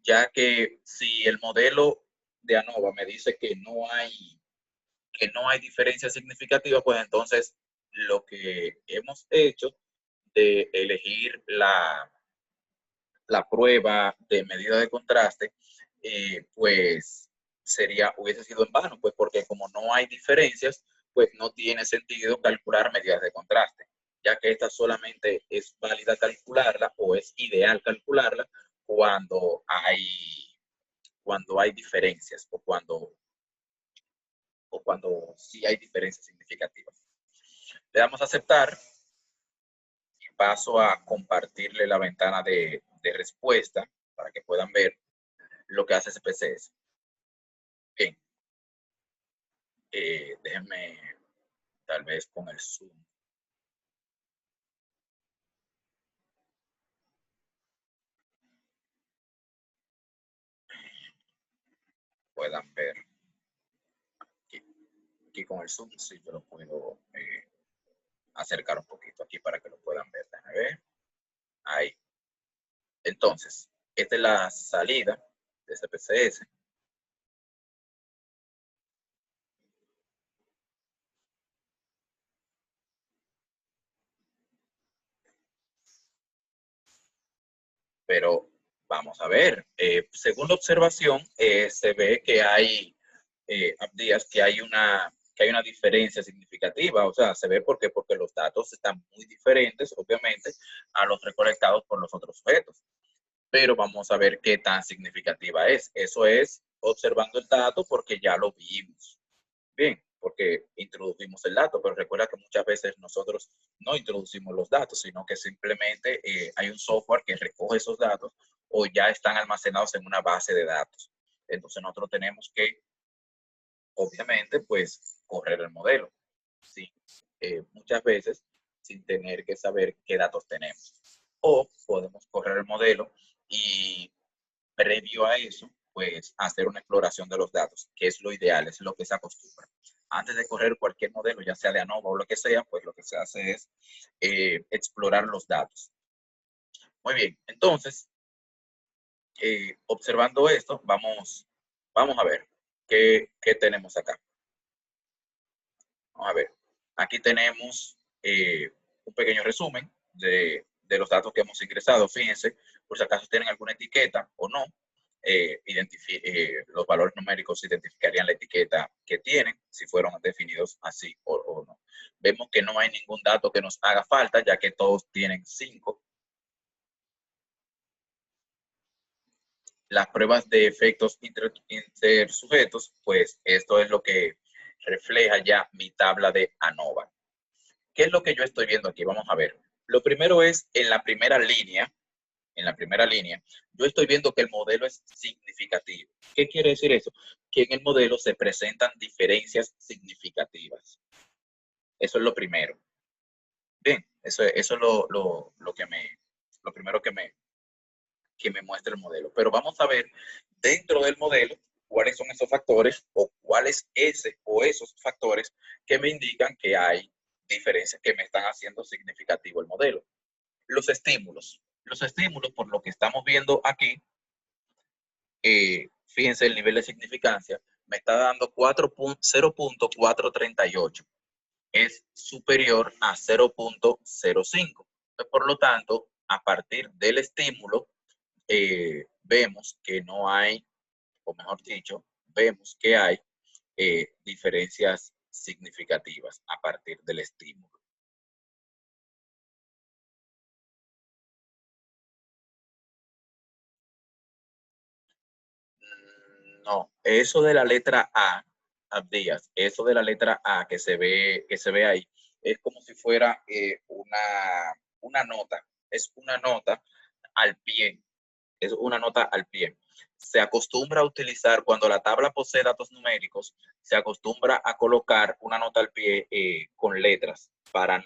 Ya que si el modelo de ANOVA me dice que no hay diferencia significativa, pues entonces lo que hemos hecho de elegir la prueba de medida de contraste, pues hubiese sido en vano, pues porque como no hay diferencias, pues no tiene sentido calcular medidas de contraste, ya que esta solamente es válida calcularla o es ideal calcularla cuando hay diferencias o cuando sí hay diferencias significativas. Le damos a aceptar y paso a compartirle la ventana de respuesta para que puedan ver lo que hace CPCS. Bien, déjenme tal vez con el zoom. Puedan ver aquí con el zoom, sí, yo lo puedo acercar un poquito aquí para que lo puedan ver. Déjenme ver. Ahí. Entonces, esta es la salida de CPCS. Pero vamos a ver, según la observación, se ve que hay días que hay una diferencia significativa, o sea, se ve porque los datos están muy diferentes, obviamente, a los recolectados por los otros sujetos. Pero vamos a ver qué tan significativa es. Eso es observando el dato porque ya lo vimos. Bien, porque introducimos el dato, pero recuerda que muchas veces nosotros no introducimos los datos, sino que simplemente hay un software que recoge esos datos o ya están almacenados en una base de datos. Entonces nosotros tenemos que, obviamente, pues correr el modelo. Sí, muchas veces sin tener que saber qué datos tenemos. O podemos correr el modelo y previo a eso, pues hacer una exploración de los datos, que es lo ideal, es lo que se acostumbra. Antes de correr cualquier modelo, ya sea de ANOVA o lo que sea, pues lo que se hace es explorar los datos. Muy bien, entonces, observando esto, vamos a ver qué tenemos acá. Vamos a ver, aquí tenemos un pequeño resumen de los datos que hemos ingresado. Fíjense, por si acaso tienen alguna etiqueta o no, los valores numéricos identificarían la etiqueta que tienen, si fueron definidos así o no. Vemos que no hay ningún dato que nos haga falta, ya que todos tienen 5. Las pruebas de efectos intersujetos, pues esto es lo que refleja ya mi tabla de ANOVA. ¿Qué es lo que yo estoy viendo aquí? Vamos a ver. Lo primero es en la primera línea, yo estoy viendo que el modelo es significativo. ¿Qué quiere decir eso? Que en el modelo se presentan diferencias significativas. Eso es lo primero. Bien, eso es lo primero que me muestra el modelo. Pero vamos a ver dentro del modelo cuáles son esos factores o cuáles esos factores que me indican que hay diferencias que me están haciendo significativo el modelo. Los estímulos. Los estímulos, por lo que estamos viendo aquí, fíjense el nivel de significancia, me está dando 0.438. Es superior a 0.05. Por lo tanto, a partir del estímulo, vemos que no hay, o mejor dicho, vemos que hay diferencias significativas a partir del estímulo. No, eso de la letra A, Abdías, eso de la letra A que se ve ahí, es como si fuera una nota, es una nota al pie, es una nota al pie. Se acostumbra a utilizar, cuando la tabla posee datos numéricos, se acostumbra a colocar una nota al pie con letras para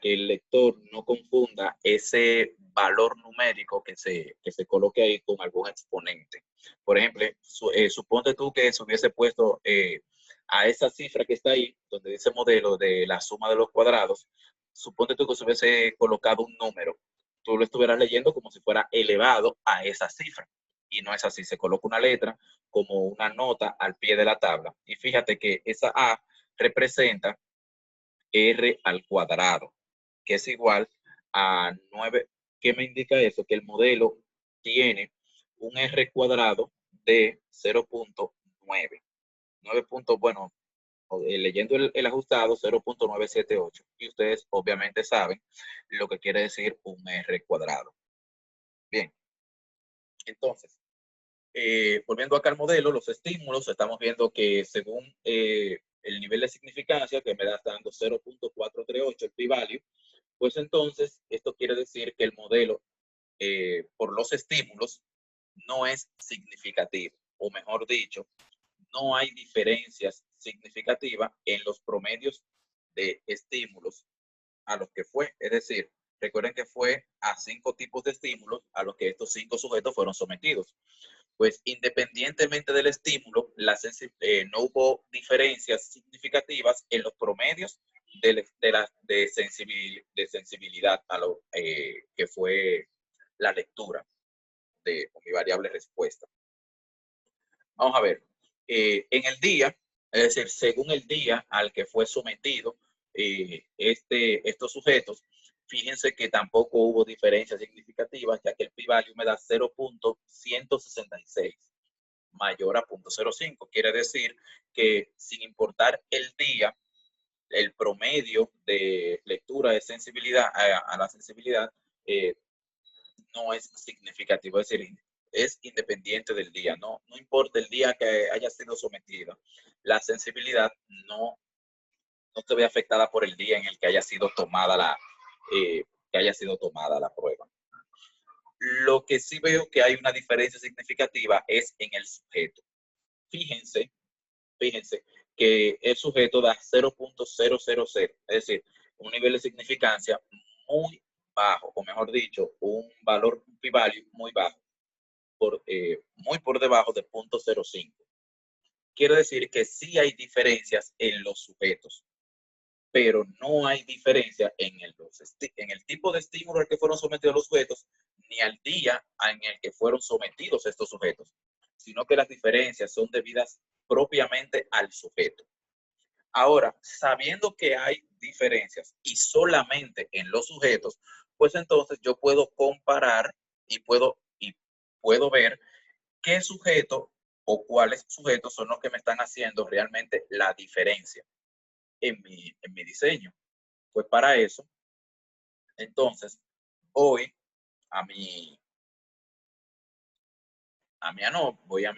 que el lector no confunda ese valor numérico que se coloque ahí con algún exponente. Por ejemplo, suponte tú que se hubiese puesto a esa cifra que está ahí, donde dice modelo de la suma de los cuadrados, suponte tú que se hubiese colocado un número. Tú lo estuvieras leyendo como si fuera elevado a esa cifra. Y no es así, se coloca una letra como una nota al pie de la tabla. Y fíjate que esa A representa R al cuadrado, que es igual a 9. ¿Qué me indica eso? Que el modelo tiene un R cuadrado de 0.9. 9 bueno, leyendo el ajustado, 0.978. Y ustedes obviamente saben lo que quiere decir un R cuadrado. Bien. Entonces, volviendo acá al modelo, los estímulos, estamos viendo que según el nivel de significancia, que me da dando 0.438 el p-value, pues entonces esto quiere decir que el modelo por los estímulos no es significativo, o mejor dicho, no hay diferencias significativas en los promedios de estímulos a los que fue. Es decir, recuerden que fue a 5 tipos de estímulos a los que estos 5 sujetos fueron sometidos. Pues independientemente del estímulo, no hubo diferencias significativas en los promedios de sensibilidad a lo que fue la lectura de mi variable respuesta. Vamos a ver, en el día, es decir, según el día al que fue sometido estos sujetos, fíjense que tampoco hubo diferencias significativas, ya que el p-value me da 0.166, mayor a 0.05. Quiere decir que sin importar el día, el promedio de lectura de sensibilidad a la sensibilidad no es significativo, es decir, es independiente del día, no importa el día que haya sido sometida, la sensibilidad no se ve afectada por el día en el que haya sido tomada la prueba. Lo que sí veo que hay una diferencia significativa es en el sujeto. Fíjense que el sujeto da 0.000, es decir, un nivel de significancia muy bajo, o mejor dicho, un valor p-value muy bajo, muy por debajo de 0.05. Quiere decir que sí hay diferencias en los sujetos, pero no hay diferencia en el tipo de estímulo al que fueron sometidos los sujetos, ni al día en el que fueron sometidos estos sujetos, sino que las diferencias son debidas propiamente al sujeto. Ahora, sabiendo que hay diferencias y solamente en los sujetos, pues entonces yo puedo comparar y puedo ver qué sujeto o cuáles sujetos son los que me están haciendo realmente la diferencia en mi diseño. Pues para eso, entonces, voy a mi, voy a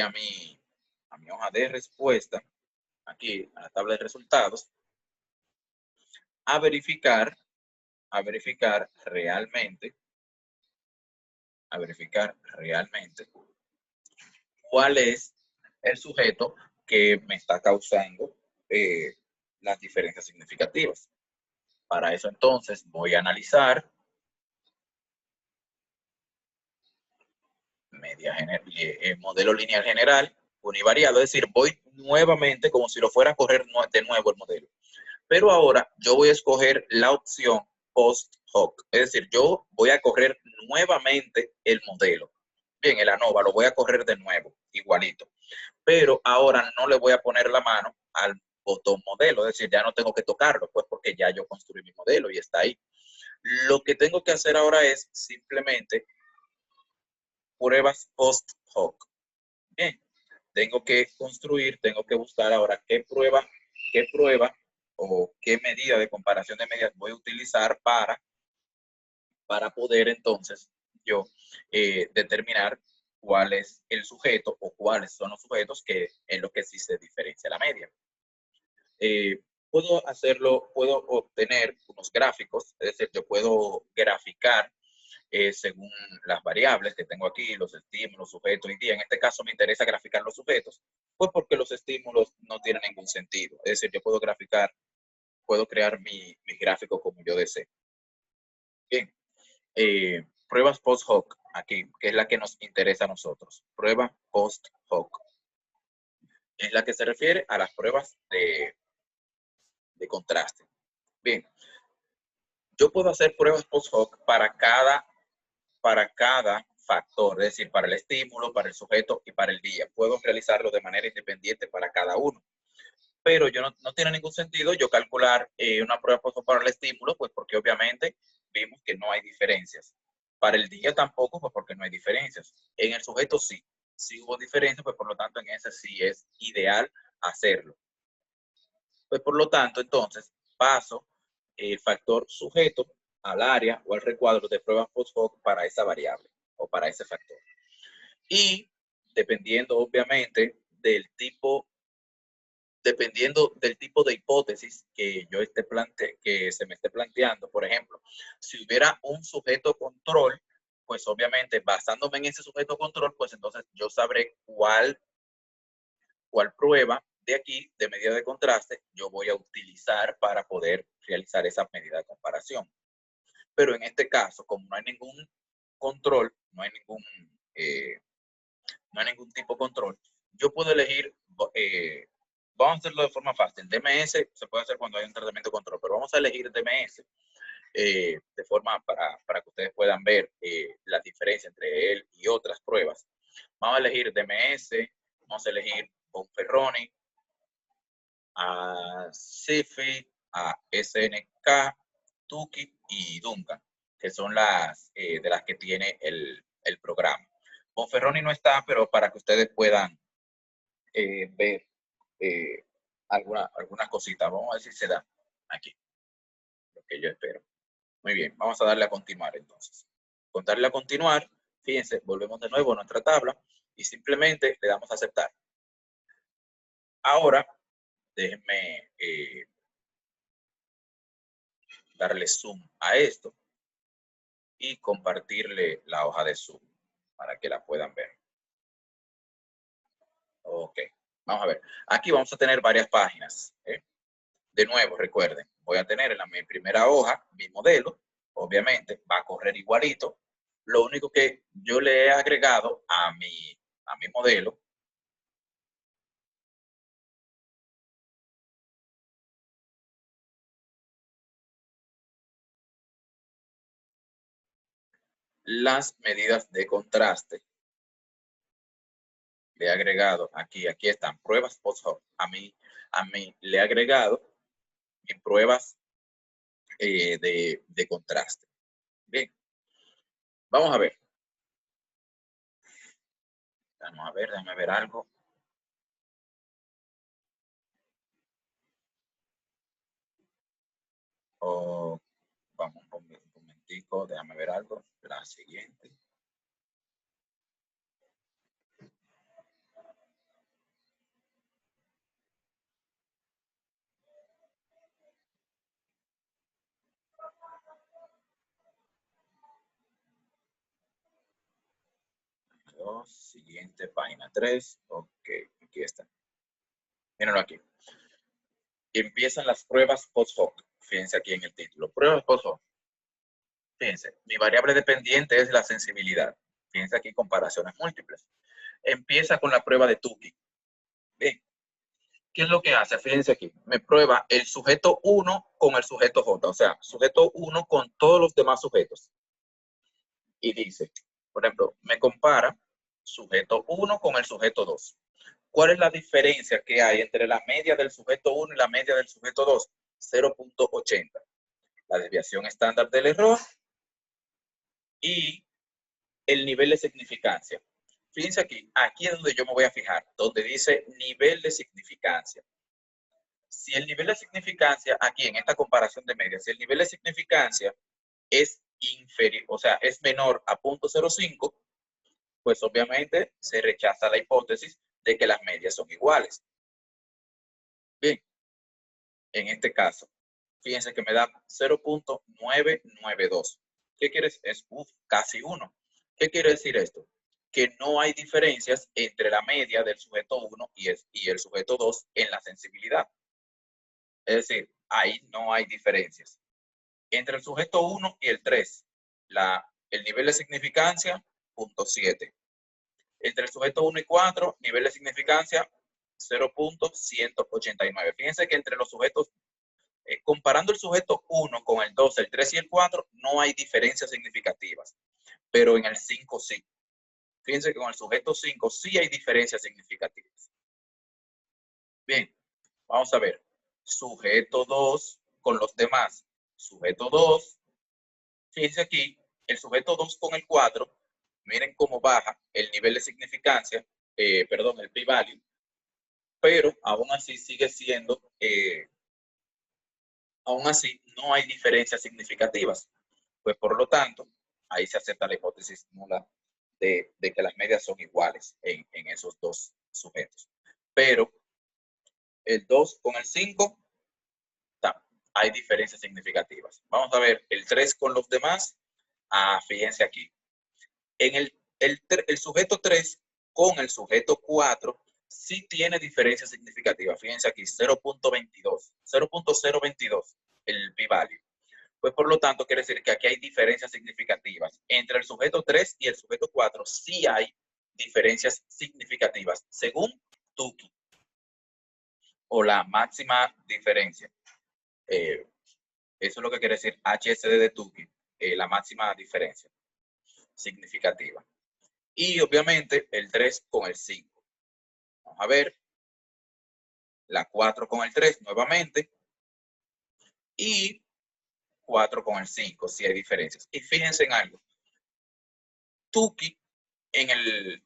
mi hoja de respuesta, aquí a la tabla de resultados, a verificar, a verificar realmente, a verificar realmente cuál es el sujeto que me está causando las diferencias significativas. Para eso entonces voy a analizar modelo lineal general univariado, es decir, voy nuevamente como si lo fuera a correr de nuevo el modelo. Pero ahora yo voy a escoger la opción post hoc, es decir, yo voy a correr nuevamente el modelo. Bien, el ANOVA lo voy a correr de nuevo, igualito. Pero ahora no le voy a poner la mano al botón modelo, es decir, ya no tengo que tocarlo, pues porque ya yo construí mi modelo y está ahí. Lo que tengo que hacer ahora es simplemente pruebas post hoc. Bien, tengo que construir, tengo que buscar ahora qué prueba o qué medida de comparación de medidas voy a utilizar para poder entonces yo determinar cuál es el sujeto o cuáles son los sujetos que en lo que sí se diferencia la media. Puedo obtener unos gráficos, es decir, yo puedo graficar según las variables que tengo aquí, los estímulos, sujetos y día. En este caso me interesa graficar los sujetos, pues porque los estímulos no tienen ningún sentido. Es decir, yo puedo crear mi gráfico como yo desee. Bien, pruebas post hoc, aquí, que es la que nos interesa a nosotros. Prueba post hoc. Es la que se refiere a las pruebas de contraste. Bien, yo puedo hacer pruebas post hoc para cada factor, es decir, para el estímulo, para el sujeto y para el día. Puedo realizarlo de manera independiente para cada uno. Pero no tiene ningún sentido yo calcular una prueba post hoc para el estímulo, pues porque obviamente vimos que no hay diferencias. Para el día tampoco, pues porque no hay diferencias. En el sujeto sí, sí hubo diferencias, pues por lo tanto en ese sí es ideal hacerlo. Pues por lo tanto, entonces, paso el factor sujeto al área o al recuadro de pruebas post hoc para esa variable o para ese factor. Y dependiendo, obviamente, del tipo de hipótesis que que se me esté planteando, por ejemplo, si hubiera un sujeto control, pues obviamente basándome en ese sujeto control, pues entonces yo sabré cuál prueba de aquí, de medida de contraste, yo voy a utilizar para poder realizar esa medida de comparación. Pero en este caso, como no hay ningún control, no hay ningún tipo de control, yo puedo elegir, vamos a hacerlo de forma fácil. DMS se puede hacer cuando hay un tratamiento de control, pero vamos a elegir DMS de forma para que ustedes puedan ver la diferencia entre él y otras pruebas. Vamos a elegir DMS, vamos a elegir Bonferroni, a CIFI, a SNK, Tuki y Duncan, que son de las que tiene el programa. Bonferroni no está, pero para que ustedes puedan ver algunas cositas. Vamos a ver si se da aquí, lo que yo espero. Muy bien, vamos a darle a continuar entonces. Con darle a continuar, fíjense, volvemos de nuevo a nuestra tabla y simplemente le damos a aceptar. Ahora, déjenme darle zoom a esto y compartirle la hoja de Zoom para que la puedan ver. Ok, vamos a ver. Aquí vamos a tener varias páginas. De nuevo, recuerden, voy a tener en mi primera hoja mi modelo. Obviamente va a correr igualito. Lo único que yo le he agregado a mi modelo las medidas de contraste le he agregado aquí están pruebas post hoc. A mí le he agregado en pruebas de contraste. Bien, vamos a ver. Déjame ver algo. Vamos un momentico, déjame ver algo. La siguiente. Siguiente, página 3. Ok, aquí está. Mírenlo aquí. Empiezan las pruebas post hoc. Fíjense aquí en el título. Pruebas post hoc. Fíjense, mi variable dependiente es la sensibilidad. Fíjense aquí, comparaciones múltiples. Empieza con la prueba de Tukey. Bien. ¿Qué es lo que hace? Fíjense aquí. Me prueba el sujeto 1 con el sujeto J. O sea, sujeto 1 con todos los demás sujetos. Y dice, por ejemplo, me compara sujeto 1 con el sujeto 2. ¿Cuál es la diferencia que hay entre la media del sujeto 1 y la media del sujeto 2? 0.80. La desviación estándar del error y el nivel de significancia. Fíjense aquí es donde yo me voy a fijar, donde dice nivel de significancia. Si el nivel de significancia, aquí en esta comparación de medias, si el nivel de significancia es inferior, o sea, es menor a 0.05, pues obviamente se rechaza la hipótesis de que las medias son iguales. Bien, en este caso, fíjense que me da 0.992. ¿Qué quiere decir? Es casi 1. ¿Qué quiere decir esto? Que no hay diferencias entre la media del sujeto 1 y el sujeto 2 en la sensibilidad. Es decir, ahí no hay diferencias. Entre el sujeto 1 y el 3, el nivel de significancia, 0.7. Entre el sujeto 1 y 4, nivel de significancia, 0.189. Fíjense que entre los sujetos, comparando el sujeto 1 con el 2, el 3 y el 4, no hay diferencias significativas, pero en el 5 sí. Fíjense que con el sujeto 5 sí hay diferencias significativas. Bien, vamos a ver. Sujeto 2 con los demás. Sujeto 2, fíjense aquí, el sujeto 2 con el 4, miren cómo baja el nivel de significancia, el p-value, pero aún así sigue siendo, aún así no hay diferencias significativas. Pues por lo tanto, ahí se acepta la hipótesis nula de que las medias son iguales en esos dos sujetos. Pero el 2 con el 5, hay diferencias significativas. Vamos a ver el 3 con los demás. Fíjense aquí. En el sujeto 3 con el sujeto 4 sí tiene diferencias significativas. Fíjense aquí, 0.22, 0.022 el p-value. Pues por lo tanto, quiere decir que aquí hay diferencias significativas. Entre el sujeto 3 y el sujeto 4 sí hay diferencias significativas, según Tukey, o la máxima diferencia. Eso es lo que quiere decir HSD de Tukey, la máxima diferencia significativa. Y obviamente el 3 con el 5. Vamos a ver. La 4 con el 3 nuevamente. Y 4 con el 5, si hay diferencias. Y fíjense en algo. Tukey en el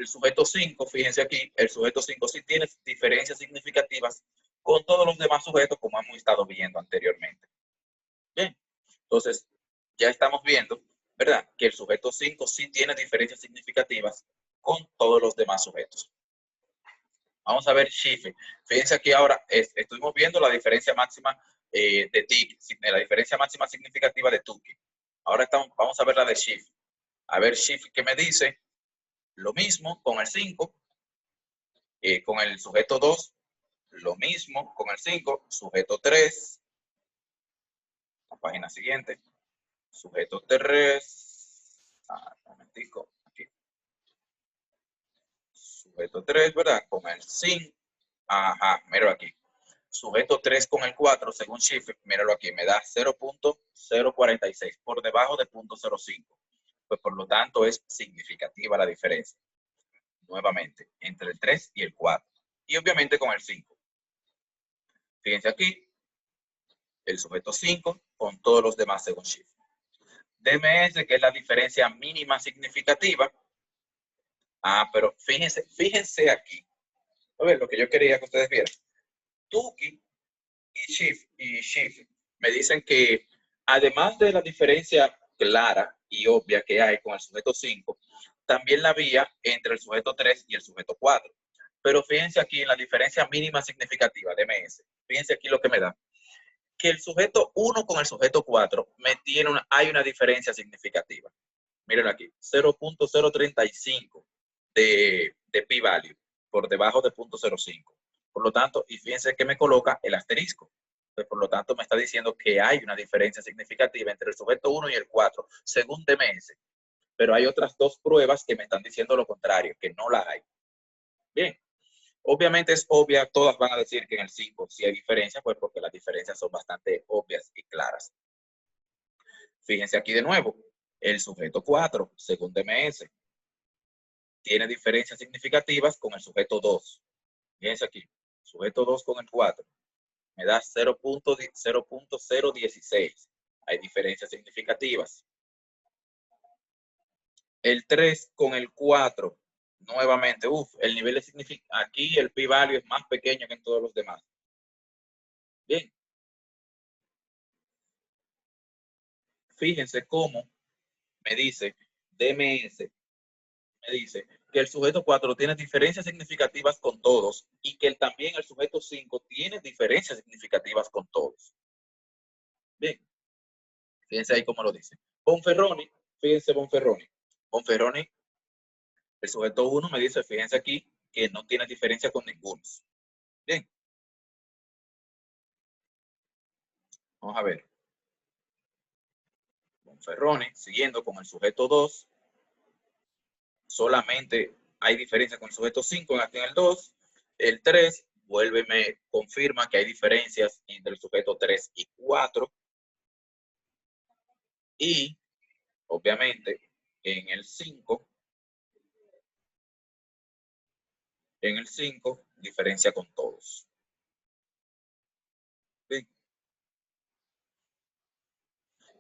sujeto 5, fíjense aquí, el sujeto 5 sí tiene diferencias significativas con todos los demás sujetos, como hemos estado viendo anteriormente. Bien, entonces ya estamos viendo, ¿verdad?, que el sujeto 5 sí tiene diferencias significativas con todos los demás sujetos. Vamos a ver Schiff. Fíjense aquí ahora, estuvimos viendo la diferencia máxima de Tukey, la diferencia máxima significativa de Tukey. Ahora vamos a ver la de Schiff. A ver Schiff, ¿qué me dice? Lo mismo con el 5, con el sujeto 2, lo mismo con el 5, sujeto 3, la página siguiente, sujeto 3, un momentico, aquí, sujeto 3, ¿verdad? Con el 5, míralo aquí, sujeto 3 con el 4, según Schiff, míralo aquí, me da 0.046, por debajo de 0.05, pues por lo tanto es significativa la diferencia. nuevamente, entre el 3 y el 4. Y obviamente con el 5. Fíjense aquí, el sujeto 5 con todos los demás según Schiff. DMS, que es la diferencia mínima significativa. Pero fíjense aquí. A ver, lo que yo quería que ustedes vieran. Tukey y Schiff me dicen que además de la diferencia clara y obvia que hay con el sujeto 5, también la había entre el sujeto 3 y el sujeto 4. Pero fíjense aquí en la diferencia mínima significativa, DMS. Fíjense aquí lo que me da. Que el sujeto 1 con el sujeto 4 hay una diferencia significativa. Miren aquí, 0.035 de p-value por debajo de 0.05. Por lo tanto, y fíjense que me coloca el asterisco. Pues, por lo tanto, me está diciendo que hay una diferencia significativa entre el sujeto 1 y el 4, según DMS. Pero hay otras dos pruebas que me están diciendo lo contrario, que no la hay. Bien. Obviamente es obvia, todas van a decir que en el 5 sí hay diferencia, pues porque las diferencias son bastante obvias y claras. Fíjense aquí de nuevo, el sujeto 4, según DMS, tiene diferencias significativas con el sujeto 2. Fíjense aquí, sujeto 2 con el 4, me da 0.016. Hay diferencias significativas. El 3 con el 4, nuevamente, el nivel de significación, aquí el p-value es más pequeño que en todos los demás. Bien. Fíjense cómo me dice DMS, me dice que el sujeto 4 tiene diferencias significativas con todos y que también el sujeto 5 tiene diferencias significativas con todos. Bien. Fíjense ahí cómo lo dice. Bonferroni, fíjense Bonferroni. Bonferroni, el sujeto 1 me dice, fíjense aquí, que no tiene diferencia con ninguno. Bien. Vamos a ver. Bonferroni, siguiendo con el sujeto 2, solamente hay diferencia con el sujeto 5 aquí en el 2. El 3, vuelve y me confirma que hay diferencias entre el sujeto 3 y 4. Y, obviamente, en el 5, diferencia con todos. ¿Sí?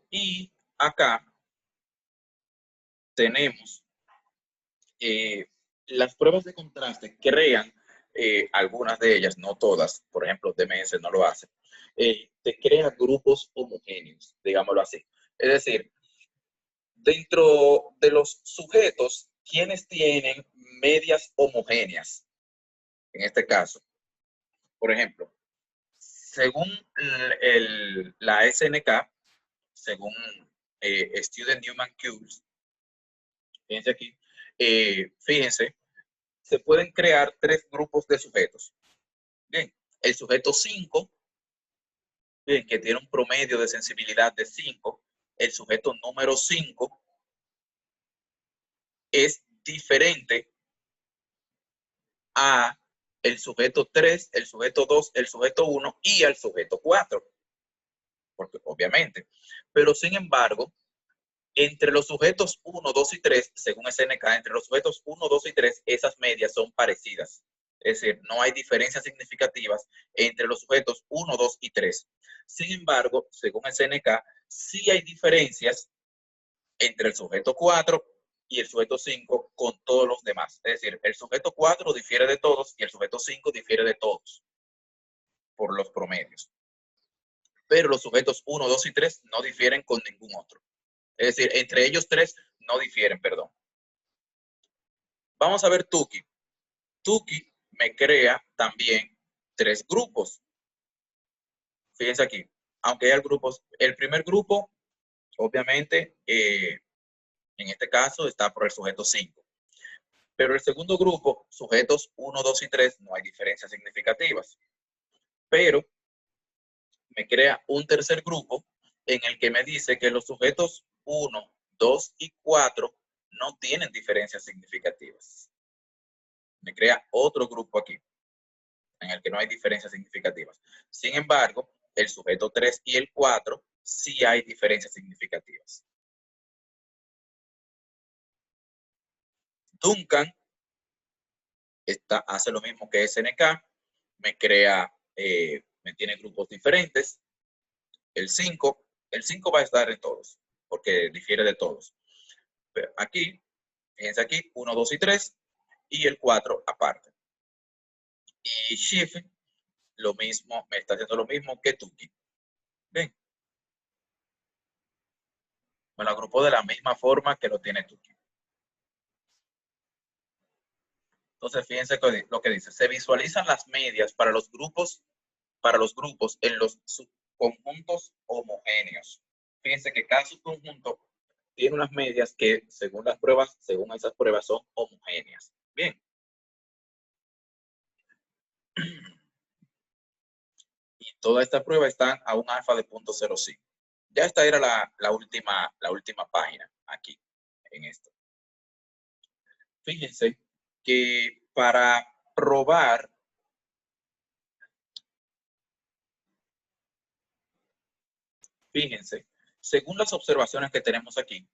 Y acá tenemos las pruebas de contraste crean, algunas de ellas, no todas, por ejemplo, DMS no lo hace, te crea grupos homogéneos, digámoslo así. Es decir, dentro de los sujetos, ¿quiénes tienen medias homogéneas? En este caso, por ejemplo, según la SNK, según Student Newman Cubes, fíjense aquí, fíjense, se pueden crear 3 grupos de sujetos. Bien, el sujeto 5, bien, que tiene un promedio de sensibilidad de 5, el sujeto número 5 es diferente a el sujeto 3, el sujeto 2, el sujeto 1 y al sujeto 4. Porque obviamente. Pero sin embargo, entre los sujetos 1, 2 y 3, según SNK, entre los sujetos 1, 2 y 3, esas medias son parecidas. Es decir, no hay diferencias significativas entre los sujetos 1, 2 y 3. Sin embargo, según SNK, sí hay diferencias entre el sujeto 4 y el sujeto 5 con todos los demás. Es decir, el sujeto 4 difiere de todos y el sujeto 5 difiere de todos por los promedios. Pero los sujetos 1, 2 y 3 no difieren con ningún otro. Es decir, entre ellos 3 no difieren, perdón. Vamos a ver Tukey. Tukey me crea también 3 grupos. Fíjense aquí, aunque hay grupos, el primer grupo, obviamente, en este caso está por el sujeto 5. Pero el segundo grupo, sujetos 1, 2 y 3, no hay diferencias significativas. Pero me crea un tercer grupo en el que me dice que los sujetos 1, 2 y 4 no tienen diferencias significativas. Me crea otro grupo aquí en el que no hay diferencias significativas. Sin embargo, el sujeto 3 y el 4 sí hay diferencias significativas. Duncan, 1, 2 y 3 no hay diferencias significativas. Sin embargo, el sujeto 1, 2 y 3 sí hay diferencias significativas. Sin embargo, el sujeto 3 y el 4 sí hay diferencias significativas. Duncan, 1, 2 y 3 no hay diferencias significativas. Sin embargo, el sujeto 3 y el 4 sí hay diferencias significativas. hace lo mismo que SNK, me crea, me tiene grupos diferentes. El 5 va a estar en todos, porque difiere de todos. Pero aquí, fíjense aquí, 1, 2 y 3, y el 4 aparte. Y Shift, lo mismo, me está haciendo lo mismo que Tuki. ¿Ven? Me lo agrupó de la misma forma que lo tiene Tuki. Entonces, fíjense lo que dice. Se visualizan las medias para los grupos en los subconjuntos homogéneos. Fíjense que cada subconjunto tiene unas medias que, según esas pruebas, son homogéneas. Bien. Y todas estas pruebas están a un alfa de 0.05. Ya esta era la última página aquí, en esto. Fíjense que para probar, fíjense, según las observaciones que tenemos aquí,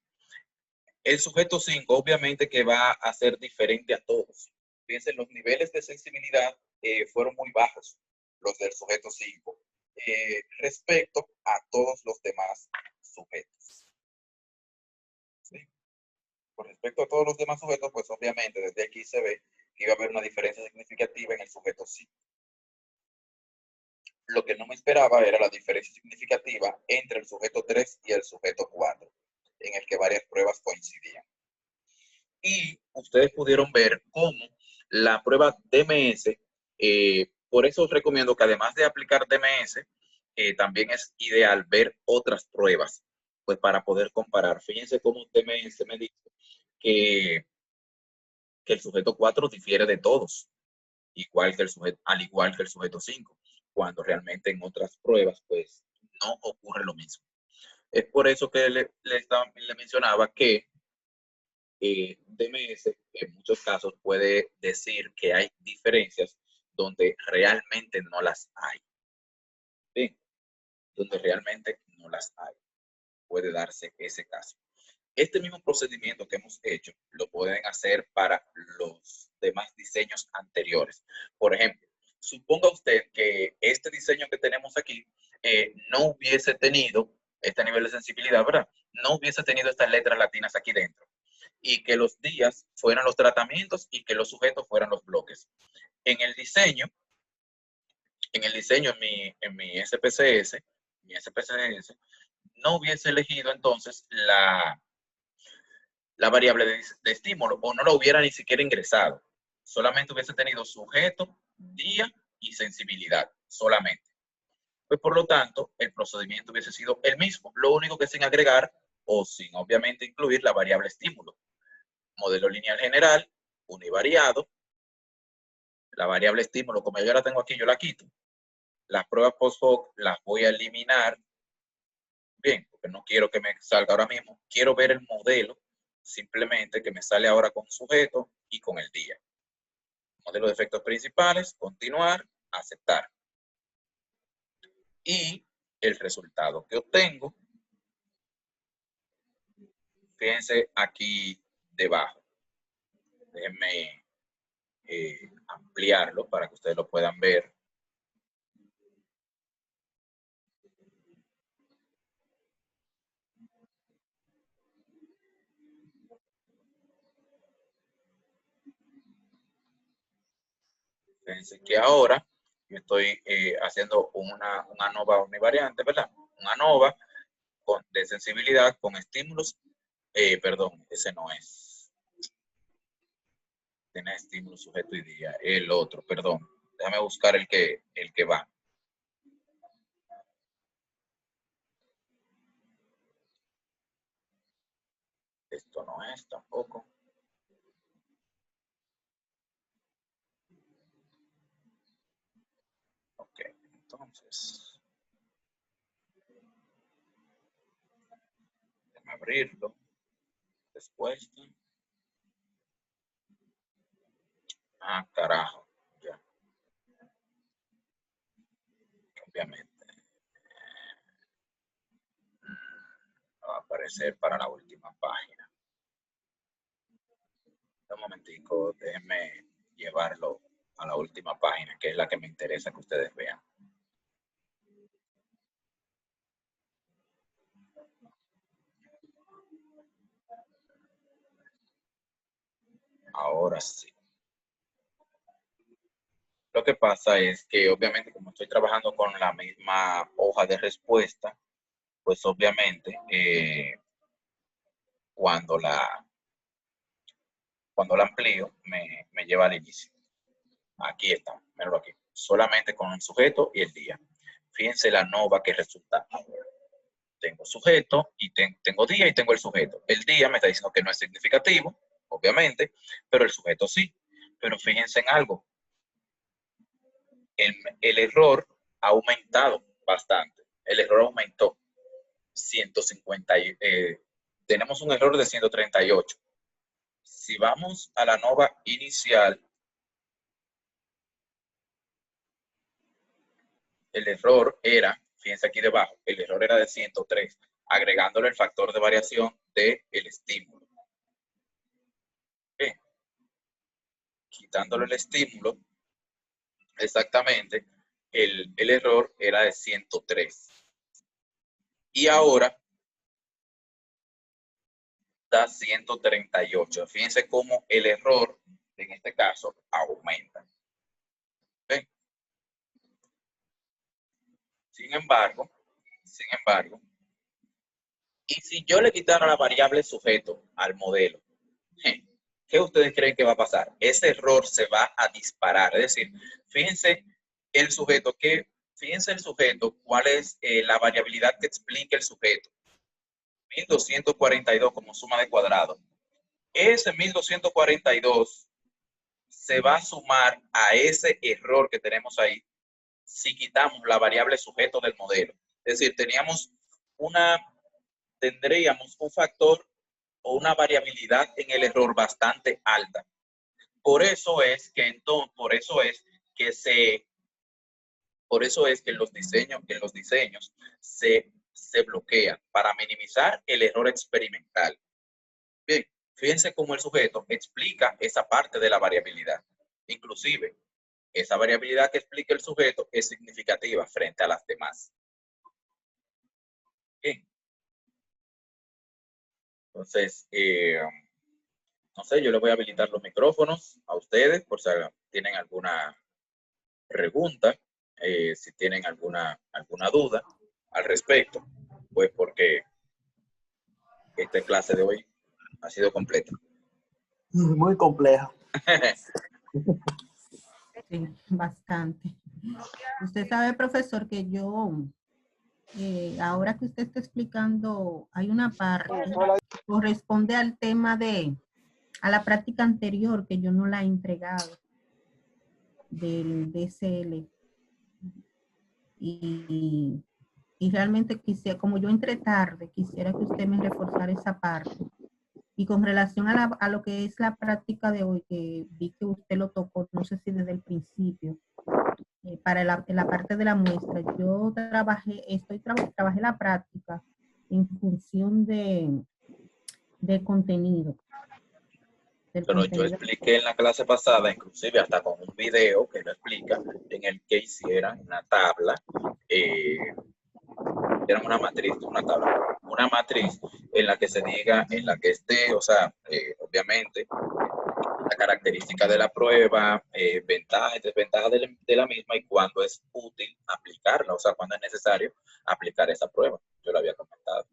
el sujeto 5 obviamente que va a ser diferente a todos. Fíjense, los niveles de sensibilidad fueron muy bajos, los del sujeto 5, respecto a todos los demás sujetos. ¿Sí? Con respecto a todos los demás sujetos, pues obviamente desde aquí se ve que iba a haber una diferencia significativa en el sujeto 5. Lo que no me esperaba era la diferencia significativa entre el sujeto 3 y el sujeto 4, en el que varias pruebas coincidían. Y ustedes pudieron ver cómo la prueba DMS, por eso os recomiendo que además de aplicar DMS, también es ideal ver otras pruebas, pues para poder comparar. Fíjense cómo DMS me dice que el sujeto 4 difiere de todos, al igual que el sujeto 5, cuando realmente en otras pruebas pues no ocurre lo mismo. Es por eso que le mencionaba que DMS en muchos casos puede decir que hay diferencias donde realmente no las hay. ¿Sí? Donde realmente no las hay. Puede darse ese caso. Este mismo procedimiento que hemos hecho lo pueden hacer para los demás diseños anteriores. Por ejemplo, suponga usted que este diseño que tenemos aquí no hubiese tenido este nivel de sensibilidad, ¿verdad? No hubiese tenido estas letras latinas aquí dentro. Y que los días fueran los tratamientos y que los sujetos fueran los bloques. En el diseño, en mi SPSS, no hubiese elegido entonces la variable de estímulo o no lo hubiera ni siquiera ingresado. Solamente hubiese tenido sujeto, día y sensibilidad, solamente. Pues por lo tanto, el procedimiento hubiese sido el mismo, lo único que sin agregar o sin obviamente incluir la variable estímulo. Modelo lineal general, univariado, la variable estímulo, como yo la tengo aquí, yo la quito. Las pruebas post-hoc las voy a eliminar. Bien, porque no quiero que me salga ahora mismo. Quiero ver el modelo, simplemente que me sale ahora con sujeto y con el día. Modelo de efectos principales, continuar, aceptar. Y el resultado que obtengo, fíjense aquí debajo. Déjenme ampliarlo para que ustedes lo puedan ver. Fíjense que ahora yo estoy haciendo una ANOVA univariante, ¿verdad? Una ANOVA de sensibilidad con estímulos. Perdón, ese no es. Tiene estímulo, sujeto y día. El otro, perdón. Déjame buscar el que va. Esto no es tampoco. Ok, entonces. Déjame abrirlo. Después. Ah, carajo. Ya. Obviamente. Va a aparecer para la última página. Un momentico, déjenme llevarlo a la última página, que es la que me interesa que ustedes vean. Ahora sí. Lo que pasa es que obviamente como estoy trabajando con la misma hoja de respuesta, pues obviamente cuando la amplío me lleva al inicio. Aquí está, míralo aquí. Solamente con el sujeto y el día. Fíjense la nova que resulta ahora. Tengo sujeto y tengo día y tengo el sujeto. El día me está diciendo que no es significativo, obviamente, pero el sujeto sí. Pero fíjense en algo. El error ha aumentado bastante. El error aumentó 150. Tenemos un error de 138. Si vamos a la nova inicial, el error era, fíjense aquí debajo, el error era de 103, agregándole el factor de variación del estímulo. Bien. Quitándole el estímulo, exactamente, el error era de 103. Y ahora da 138. Fíjense cómo el error, en este caso, aumenta. ¿Ven? Sin embargo, y si yo le quitara la variable sujeto al modelo, ¿qué ustedes creen que va a pasar? Ese error se va a disparar. Es decir, fíjense el sujeto, cuál es la variabilidad que explica el sujeto. 1242 como suma de cuadrado. Ese 1242 se va a sumar a ese error que tenemos ahí si quitamos la variable sujeto del modelo. Es decir, tendríamos un factor o una variabilidad en el error bastante alta. Por eso es que en los diseños se bloquean para minimizar el error experimental. Bien, fíjense cómo el sujeto explica esa parte de la variabilidad. Inclusive, esa variabilidad que explica el sujeto es significativa frente a las demás. Bien. Entonces, no sé, yo les voy a habilitar los micrófonos a ustedes por si tienen alguna pregunta, si tienen alguna duda al respecto, pues porque esta clase de hoy ha sido completa. Muy compleja. Sí, bastante. Usted sabe, profesor, que yo, ahora que usted está explicando, hay una parte que corresponde al tema a la práctica anterior que yo no la he entregado del DCL. Y realmente quisiera, como yo entré tarde, quisiera que usted me reforzara esa parte. Y con relación a lo que es la práctica de hoy, que vi que usted lo tocó, no sé si desde el principio, para la parte de la muestra, yo trabajé la práctica en función de contenido. Pero yo expliqué en la clase pasada, inclusive hasta con un video que lo explica, en el que hicieran una tabla, era una matriz en la que se diga, en la que esté, o sea, obviamente, la característica de la prueba, ventajas y desventajas de la misma y cuándo es útil aplicarla, o sea, cuándo es necesario aplicar esa prueba. Yo lo había comentado.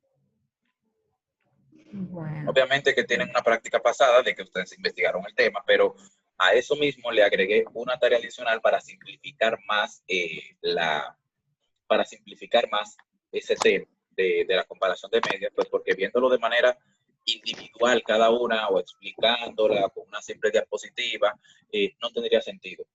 Bueno. Obviamente que tienen una práctica pasada de que ustedes investigaron el tema, pero a eso mismo le agregué una tarea adicional para simplificar más ese tema de la comparación de medias, pues porque viéndolo de manera individual cada una o explicándola con una simple diapositiva, no tendría sentido.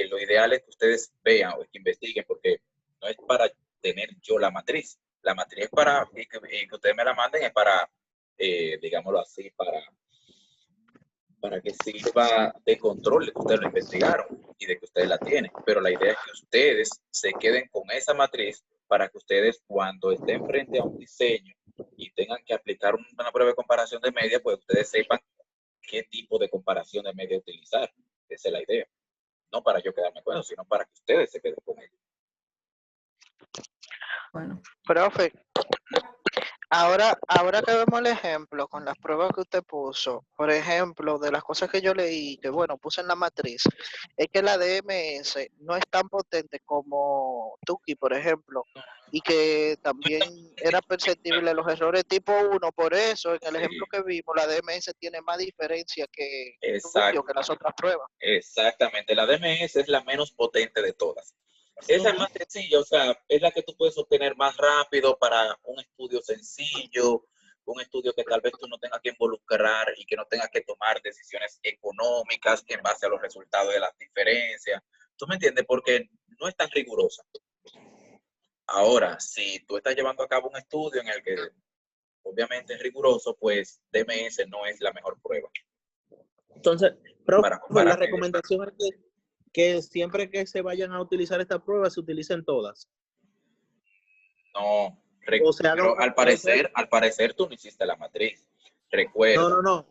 Lo ideal es que ustedes vean o que investiguen, porque no es para tener yo la matriz. La matriz es para, y que ustedes me la manden, es para, digámoslo así, para que sirva de control de que ustedes lo investigaron y de que ustedes la tienen. Pero la idea es que ustedes se queden con esa matriz para que ustedes, cuando estén frente a un diseño y tengan que aplicar una prueba de comparación de media, pues ustedes sepan qué tipo de comparación de media utilizar. Es Esa es la idea. No para yo quedarme con eso, sino para que ustedes se queden con ello. Bueno, Profe, ahora que vemos el ejemplo con las pruebas que usted puso, por ejemplo, de las cosas que yo leí, que bueno, puse en la matriz, es que la DMS no es tan potente como Tuki, por ejemplo, y que también era perceptible los errores tipo 1, por eso en el ejemplo que vimos, la DMS tiene más diferencia que Tuki o que las otras pruebas. Exactamente, la DMS es la menos potente de todas. Esa es más sencilla, o sea, es la que tú puedes obtener más rápido para un estudio sencillo, un estudio que tal vez tú no tengas que involucrar y que no tengas que tomar decisiones económicas en base a los resultados de las diferencias. ¿Tú me entiendes? Porque no es tan rigurosa. Ahora, si tú estás llevando a cabo un estudio en el que obviamente es riguroso, pues DMS no es la mejor prueba. Entonces, profe, para la recomendación es que siempre que se vayan a utilizar estas pruebas, se utilicen todas. No, O sea, pero al parecer tú no hiciste la matriz. Recuerda. No.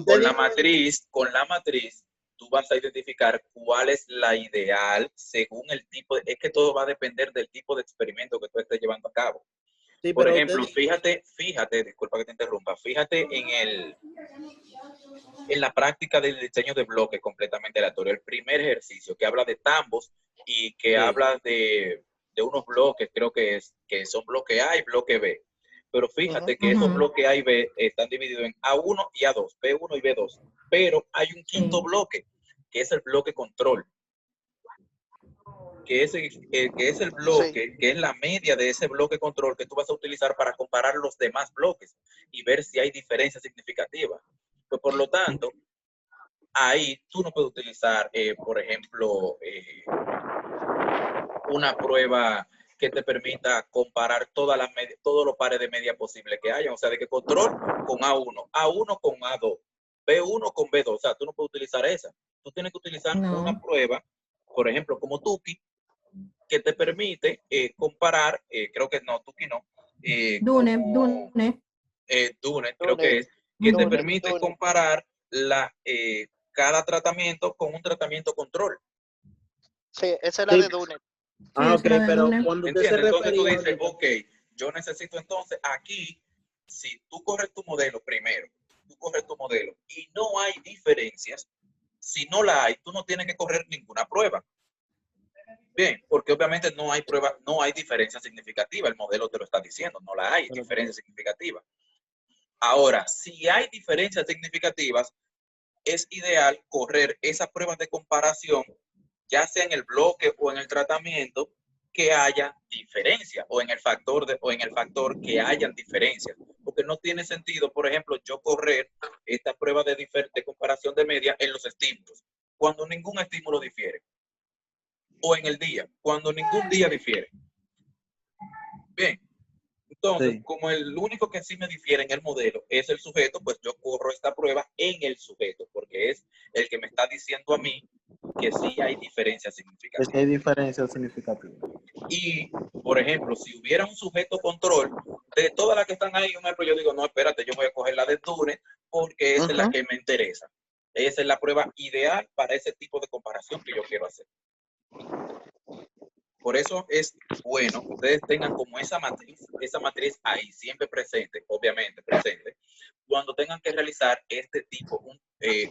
Con la matriz, tú vas a identificar cuál es la ideal según el tipo. Es que todo va a depender del tipo de experimento que tú estés llevando a cabo. Sí, Por ejemplo, fíjate, disculpa que te interrumpa, fíjate en la práctica del diseño de bloques completamente aleatorio. El primer ejercicio que habla de tambos y que habla de unos bloques, creo que son bloque A y bloque B. Pero fíjate que esos bloques A y B están divididos en A1 y A2, B1 y B2. Pero hay un quinto bloque, que es el bloque control. Que es el bloque, que es la media de ese bloque control que tú vas a utilizar para comparar los demás bloques y ver si hay diferencias significativas. Pues, por lo tanto, ahí tú no puedes utilizar, por ejemplo, una prueba que te permita comparar todos los pares de media posibles que haya. O sea, de que control con A1, A1 con A2, B1 con B2. O sea, tú no puedes utilizar esa. Tú tienes que utilizar una prueba, por ejemplo, como Tuki, que te permite comparar, creo que no, Tuki no. Dune, creo que es, que te permite comparar cada tratamiento con un tratamiento control. Sí, esa es la de Dune. Ok, pero cuando usted se entonces tú dices, ok, yo necesito entonces aquí, si tú corres tu modelo primero, y no hay diferencias, si no la hay, tú no tienes que correr ninguna prueba. Bien, porque obviamente no hay prueba, no hay diferencia significativa, el modelo te lo está diciendo, no la hay diferencia significativa. Ahora, si hay diferencias significativas, es ideal correr esas pruebas de comparación, ya sea en el bloque o en el tratamiento, que haya diferencia, o en el factor que hayan diferencias, porque no tiene sentido, por ejemplo, yo correr esta prueba de comparación de media en los estímulos, cuando ningún estímulo difiere, o en el día, cuando ningún día difiere. Bien, entonces, como el único que sí me difiere en el modelo es el sujeto, pues yo corro esta prueba en el sujeto, porque es el que me está diciendo a mí que sí hay diferencias significativas. Hay diferencias significativas. Y, por ejemplo, si hubiera un sujeto control, de todas las que están ahí, un ejemplo, yo digo, no, espérate, yo voy a coger la de Dune porque esa es la que me interesa. Esa es la prueba ideal para ese tipo de comparación que yo quiero hacer. Por eso es bueno que ustedes tengan como esa matriz ahí, siempre presente, obviamente presente, cuando tengan que realizar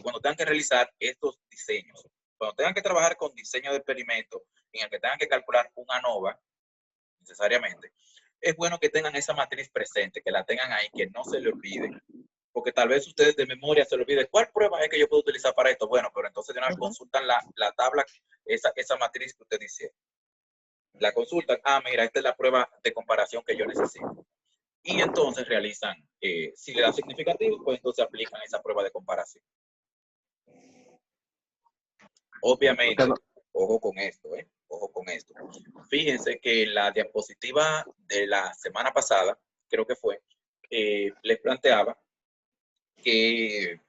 cuando tengan que realizar estos diseños. Cuando tengan que trabajar con diseño de experimento, en el que tengan que calcular un ANOVA, necesariamente, es bueno que tengan esa matriz presente, que la tengan ahí, que no se le olvide. Porque tal vez ustedes de memoria se le olvide, ¿cuál prueba es que yo puedo utilizar para esto? Bueno, pero entonces de una vez consultan la tabla, esa matriz que ustedes hicieron. La consultan, mira, esta es la prueba de comparación que yo necesito. Y entonces realizan, si le da significativo, pues entonces aplican esa prueba de comparación. Obviamente, ojo con esto, ojo con esto. Fíjense que en la diapositiva de la semana pasada, creo que fue, les planteaba que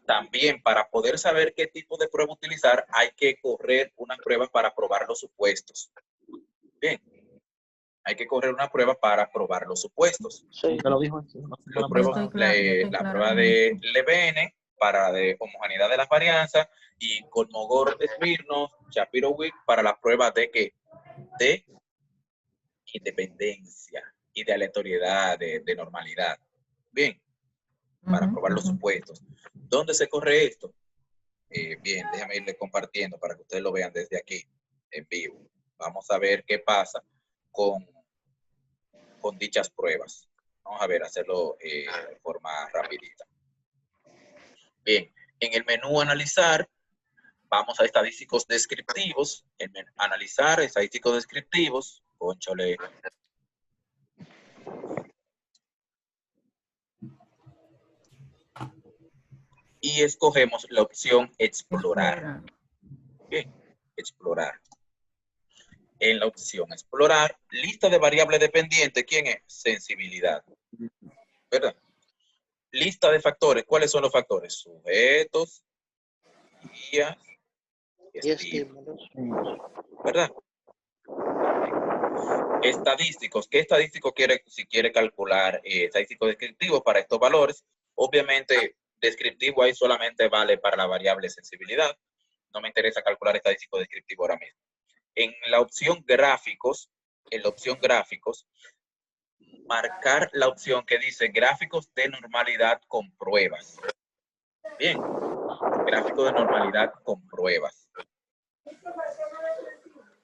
también para poder saber qué tipo de prueba utilizar, hay que correr unas pruebas para probar los supuestos. Bien, hay que correr una prueba para probar los supuestos. Sí. ¿Te lo dijo? La prueba de Levene para de homogeneidad de las varianzas y Kolmogorov-Smirnov, Shapiro-Wilk para la prueba de que de independencia y de aleatoriedad, de normalidad. Bien, para probar los supuestos. ¿Dónde se corre esto? Bien, déjame irle compartiendo para que ustedes lo vean desde aquí, en vivo. Vamos a ver qué pasa con dichas pruebas. Vamos a ver, hacerlo de forma rapidita. Bien, en el menú analizar, vamos a estadísticos descriptivos. Analizar estadísticos descriptivos. Cónchale. Y escogemos la opción explorar. Bien, explorar. En la opción explorar, lista de variables dependientes. ¿Quién es? Sensibilidad. ¿Verdad? Lista de factores. ¿Cuáles son los factores? Sujetos, guías y estímulos. ¿Verdad? Estadísticos. ¿Qué estadístico quiere si quiere calcular estadístico descriptivo para estos valores? Obviamente, descriptivo ahí solamente vale para la variable sensibilidad. No me interesa calcular estadístico descriptivo ahora mismo. En la opción gráficos, marcar la opción que dice gráficos de normalidad con pruebas. Bien, gráfico de normalidad con pruebas.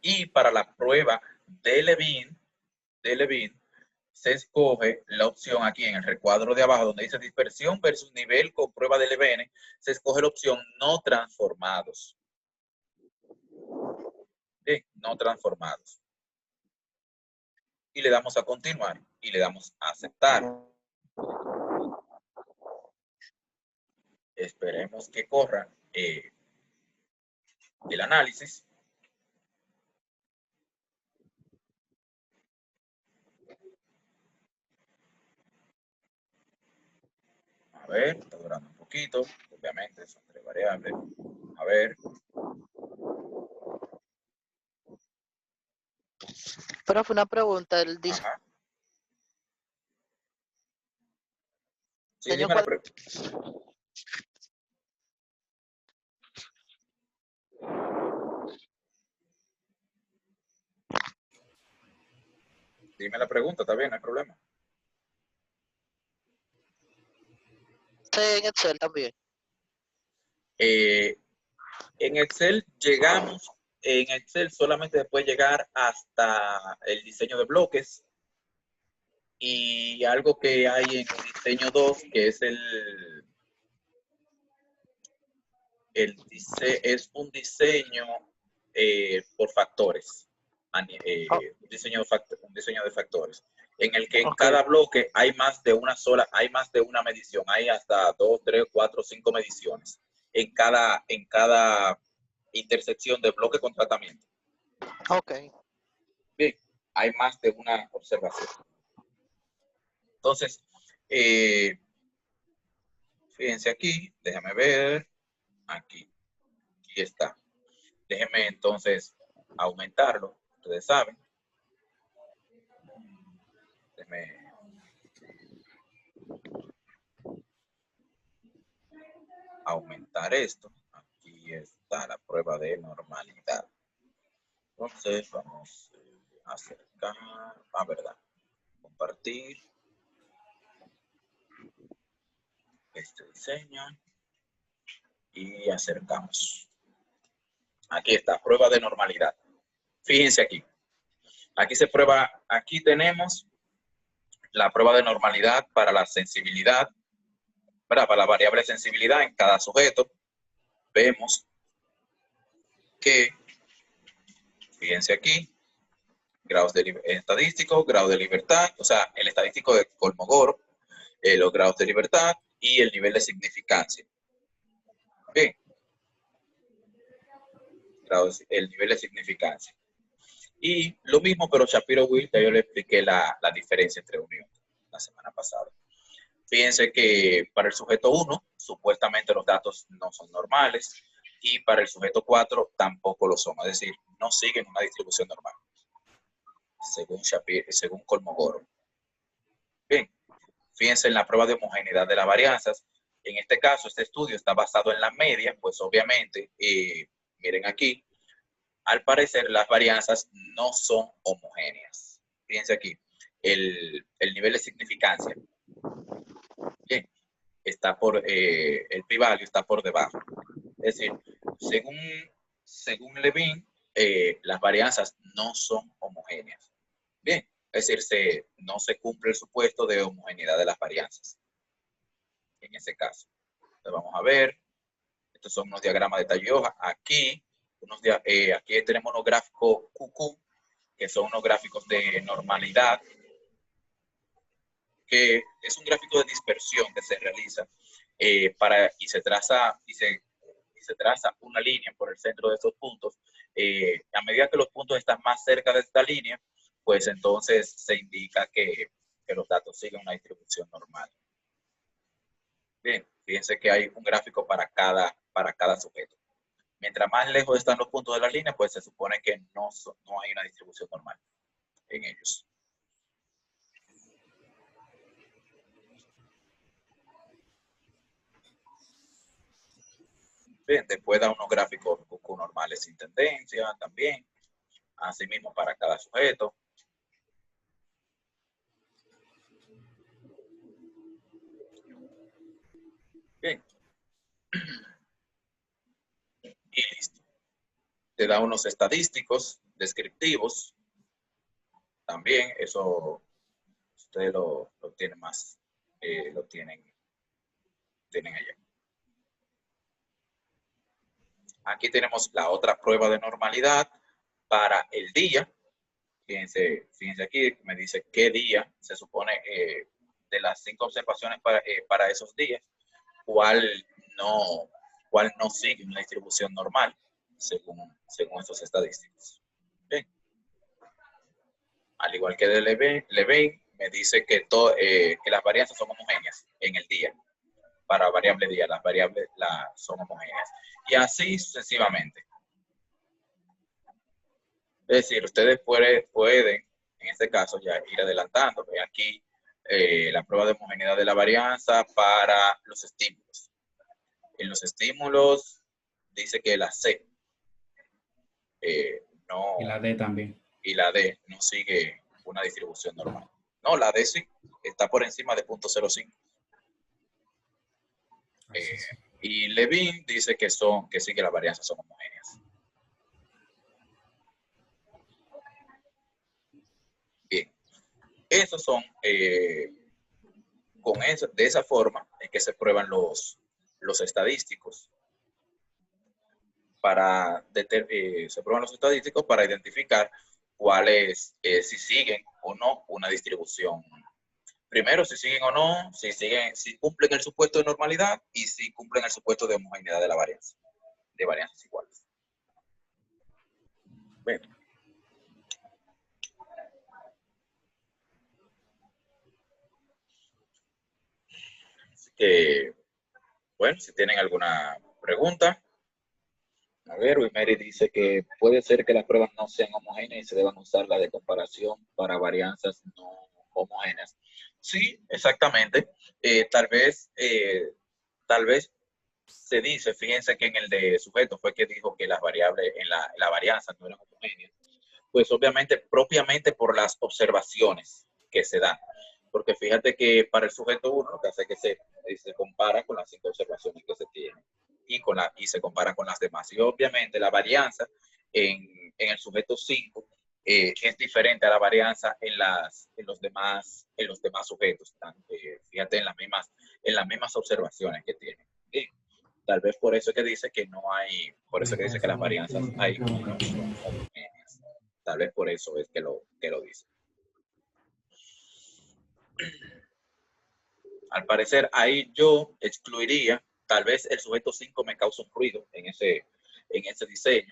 Y para la prueba de Levin, se escoge la opción aquí en el recuadro de abajo donde dice dispersión versus nivel con prueba de Levene, se escoge la opción no transformados. Bien, no transformados. Y le damos a continuar y le damos a aceptar. Esperemos que corra el análisis. A ver, está durando un poquito. Obviamente son 3 variables. A ver. Profe, una pregunta. El Ajá. Sí, diseño dime la pregunta. Dime la pregunta, está bien, no hay problema. en Excel también. En Excel en Excel solamente se puede llegar hasta el diseño de bloques y algo que hay en diseño 2, que es es un diseño por factores, un diseño de factores, en el que en cada bloque hay más de una medición, hay hasta 2, 3, 4, 5 mediciones en cada intersección de bloque con tratamiento. Ok. Bien, hay más de una observación. Entonces, fíjense aquí, déjame ver, aquí está. Déjenme entonces aumentarlo, ustedes saben. Déjenme aumentar esto. Aquí está la prueba de normalidad. Entonces vamos a acercar, verdad, compartir este diseño y acercamos. Aquí está, prueba de normalidad. Fíjense aquí. Aquí tenemos la prueba de normalidad para la sensibilidad, para la variable sensibilidad en cada sujeto. Vemos que, fíjense aquí, grados estadísticos, grado de libertad, o sea, el estadístico de Kolmogorov, los grados de libertad y el nivel de significancia. Bien. El nivel de significancia. Y lo mismo, pero Shapiro-Wilk, yo le expliqué la diferencia entre uno y otro la semana pasada. Fíjense que para el sujeto 1, supuestamente los datos no son normales, y para el sujeto 4 tampoco lo son, es decir, no siguen una distribución normal, según Kolmogorov. Bien, fíjense en la prueba de homogeneidad de las varianzas, En este caso, este estudio está basado en la media, pues obviamente, miren aquí, al parecer las varianzas no son homogéneas. Fíjense aquí, el nivel de significancia. Bien, está el p-value está por debajo. Es decir, según Levin, las varianzas no son homogéneas. Bien, es decir, no se cumple el supuesto de homogeneidad de las varianzas. En ese caso. Entonces vamos a ver. Estos son unos diagramas de tallo y hoja. Aquí tenemos unos gráficos QQ, que son unos gráficos de normalidad, que es un gráfico de dispersión que se realiza y se traza una línea por el centro de estos puntos. A medida que los puntos están más cerca de esta línea, pues entonces se indica que los datos siguen una distribución normal. Bien, fíjense que hay un gráfico para cada sujeto. Mientras más lejos están los puntos de la línea, pues se supone que no hay una distribución normal en ellos. Bien, después da unos gráficos normales sin tendencia también. Asimismo para cada sujeto. Bien. Y listo. Te da unos estadísticos descriptivos. También eso ustedes lo tienen más, lo tienen allá. Aquí tenemos la otra prueba de normalidad para el día. Fíjense aquí, me dice qué día se supone de las 5 observaciones para esos días, cuál no sigue una distribución normal según esos estadísticos. Bien. Al igual que de Levin me dice que las varianzas son homogéneas en el día. Para variable día, las variables son homogéneas. Y así sucesivamente. Es decir, ustedes pueden, en este caso, ya ir adelantando. Aquí la prueba de homogeneidad de la varianza para los estímulos. En los estímulos dice que la C no... Y la D también. Y la D no sigue una distribución normal. No, la D sí, está por encima de 0.05. Y Levin dice que sí que las varianzas son homogéneas. Bien, esos son, de esa forma es que se prueban los estadísticos. Se prueban los estadísticos para identificar cuáles, si siguen o no una distribución. Primero, si siguen o no, si cumplen el supuesto de normalidad y si cumplen el supuesto de homogeneidad de la varianza, de varianzas iguales. Bueno. Así que, bueno, si tienen alguna pregunta. A ver, Wimeri dice que puede ser que las pruebas no sean homogéneas y se deban usar la de comparación para varianzas no homogéneas. Sí, exactamente. Tal vez se dice, fíjense que en el de sujeto fue que dijo que las variables en la varianza no eran homogéneas. Pues obviamente, propiamente por las observaciones que se dan. Porque fíjate que para el sujeto 1 lo que hace es que se compara con las 5 observaciones que se tienen. Y se compara con las demás. Y obviamente la varianza en el sujeto 5 es diferente a la varianza en los demás sujetos. Fíjate en las mismas observaciones que tienen. Y tal vez por eso es que dice que no hay, por eso es que dice que las varianzas hay no son homogéneas. Tal vez por eso es que lo dice. Al parecer, ahí yo excluiría, tal vez el sujeto 5 me causa un ruido en ese diseño.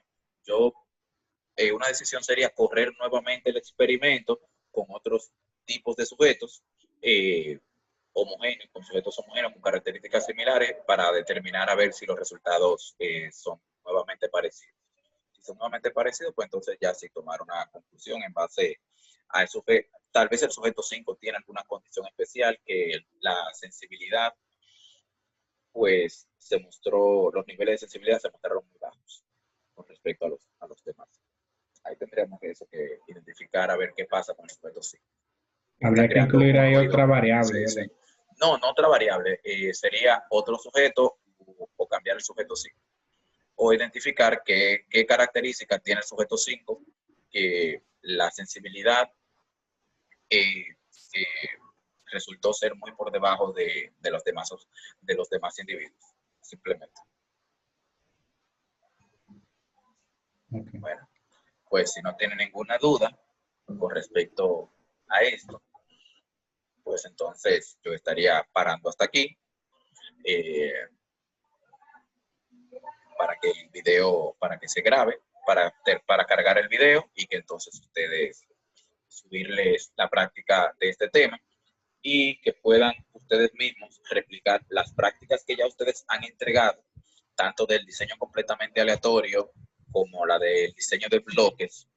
Una decisión sería correr nuevamente el experimento con otros tipos de sujetos homogéneos, con sujetos homogéneos con características similares para determinar a ver si los resultados son nuevamente parecidos. Si son nuevamente parecidos, pues entonces ya sí tomar una conclusión en base al sujeto. Tal vez el sujeto 5 tiene alguna condición especial que la sensibilidad pues se mostró, los niveles de sensibilidad se mostraron muy bajos con respecto a los demás. Ahí tendríamos eso que identificar a ver qué pasa con el sujeto 5. Habría que incluir ahí otra variable, sí, ¿verdad? sí. No otra variable. Sería otro sujeto o cambiar el sujeto 5. O identificar qué características tiene el sujeto 5, que la sensibilidad resultó ser muy por debajo de los demás individuos. Simplemente. Okay. Bueno, pues si no tiene ninguna duda con respecto a esto, pues entonces yo estaría parando hasta aquí para que el video, para que se grabe, para cargar el video y que entonces ustedes subirles la práctica de este tema y que puedan ustedes mismos replicar las prácticas que ya ustedes han entregado, tanto del diseño completamente aleatorio como la del diseño de bloques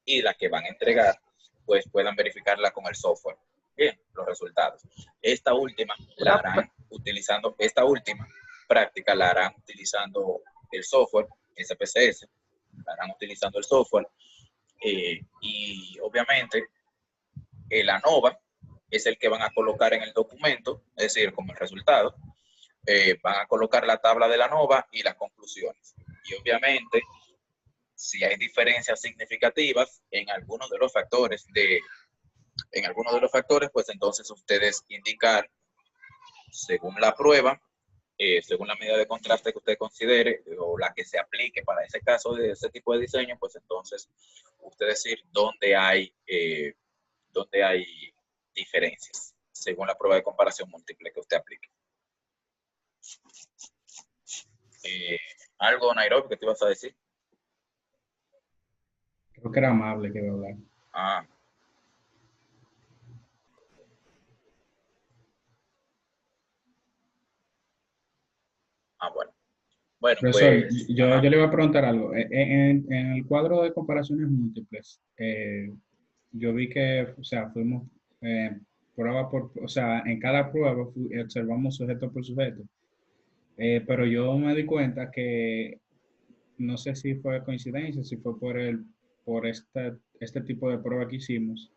y la que van a entregar, pues puedan verificarla con el software. Bien, los resultados. Esta última práctica la harán utilizando el software SPSS, la harán utilizando el software y obviamente el ANOVA es el que van a colocar en el documento, es decir, como el resultado. Van a colocar la tabla de la ANOVA y las conclusiones. Y obviamente, si hay diferencias significativas en algunos de los factores, pues entonces ustedes indicar, según la prueba, según la medida de contraste que usted considere o la que se aplique para ese caso de ese tipo de diseño, pues entonces usted decir dónde hay diferencias, según la prueba de comparación múltiple que usted aplique. ¿Algo, Nairobi, que te ibas a decir? Creo que era amable que iba a hablar. Bueno. Bueno, Profesor, pues... yo le iba a preguntar algo. En el cuadro de comparaciones múltiples, yo vi que, o sea, fuimos prueba por, o sea, en cada prueba observamos sujeto por sujeto. Pero yo me di cuenta que, no sé si fue coincidencia, si fue por este tipo de prueba que hicimos,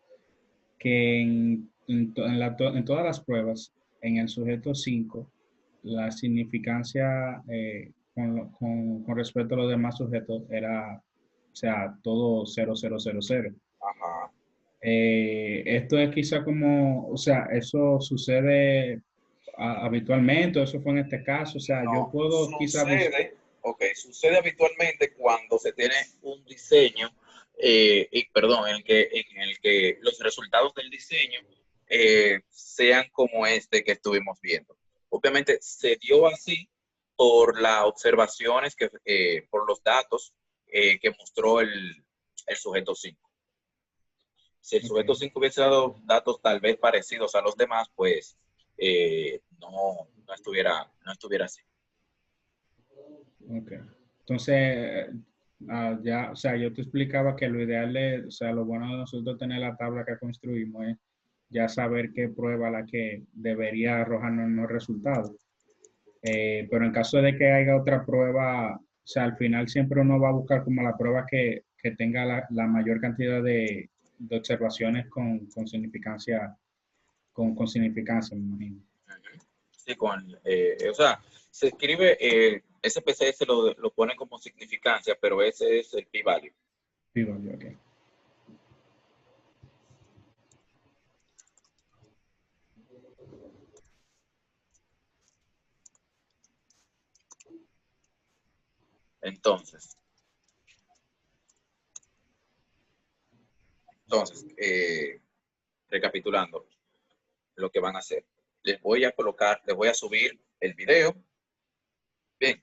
que en todas las pruebas, en el sujeto 5, la significancia con respecto a los demás sujetos era, o sea, todo 0000. Ajá. Esto es quizá como, o sea, eso sucede habitualmente, o eso fue en este caso, o sea, yo puedo quizá... Sucede habitualmente cuando se tiene un diseño, en el que los resultados del diseño sean como este que estuvimos viendo. Obviamente se dio así por las observaciones, por los datos que mostró el sujeto 5. Si el sujeto 5 hubiese dado datos tal vez parecidos a los demás, pues no estuviera así. Ok. Entonces, ya, o sea, yo te explicaba que lo ideal es, o sea, lo bueno de nosotros tener la tabla que construimos es ya saber qué prueba la que debería arrojarnos los resultados. Pero en caso de que haya otra prueba, o sea, al final siempre uno va a buscar como la prueba que tenga la mayor cantidad de observaciones con significancia, con significancia, me imagino. Sí, o sea, se escribe, SPSS lo pone como significancia, pero ese es el p-value. P-value, ok. Entonces, recapitulando lo que van a hacer. Les voy a subir el video. Bien,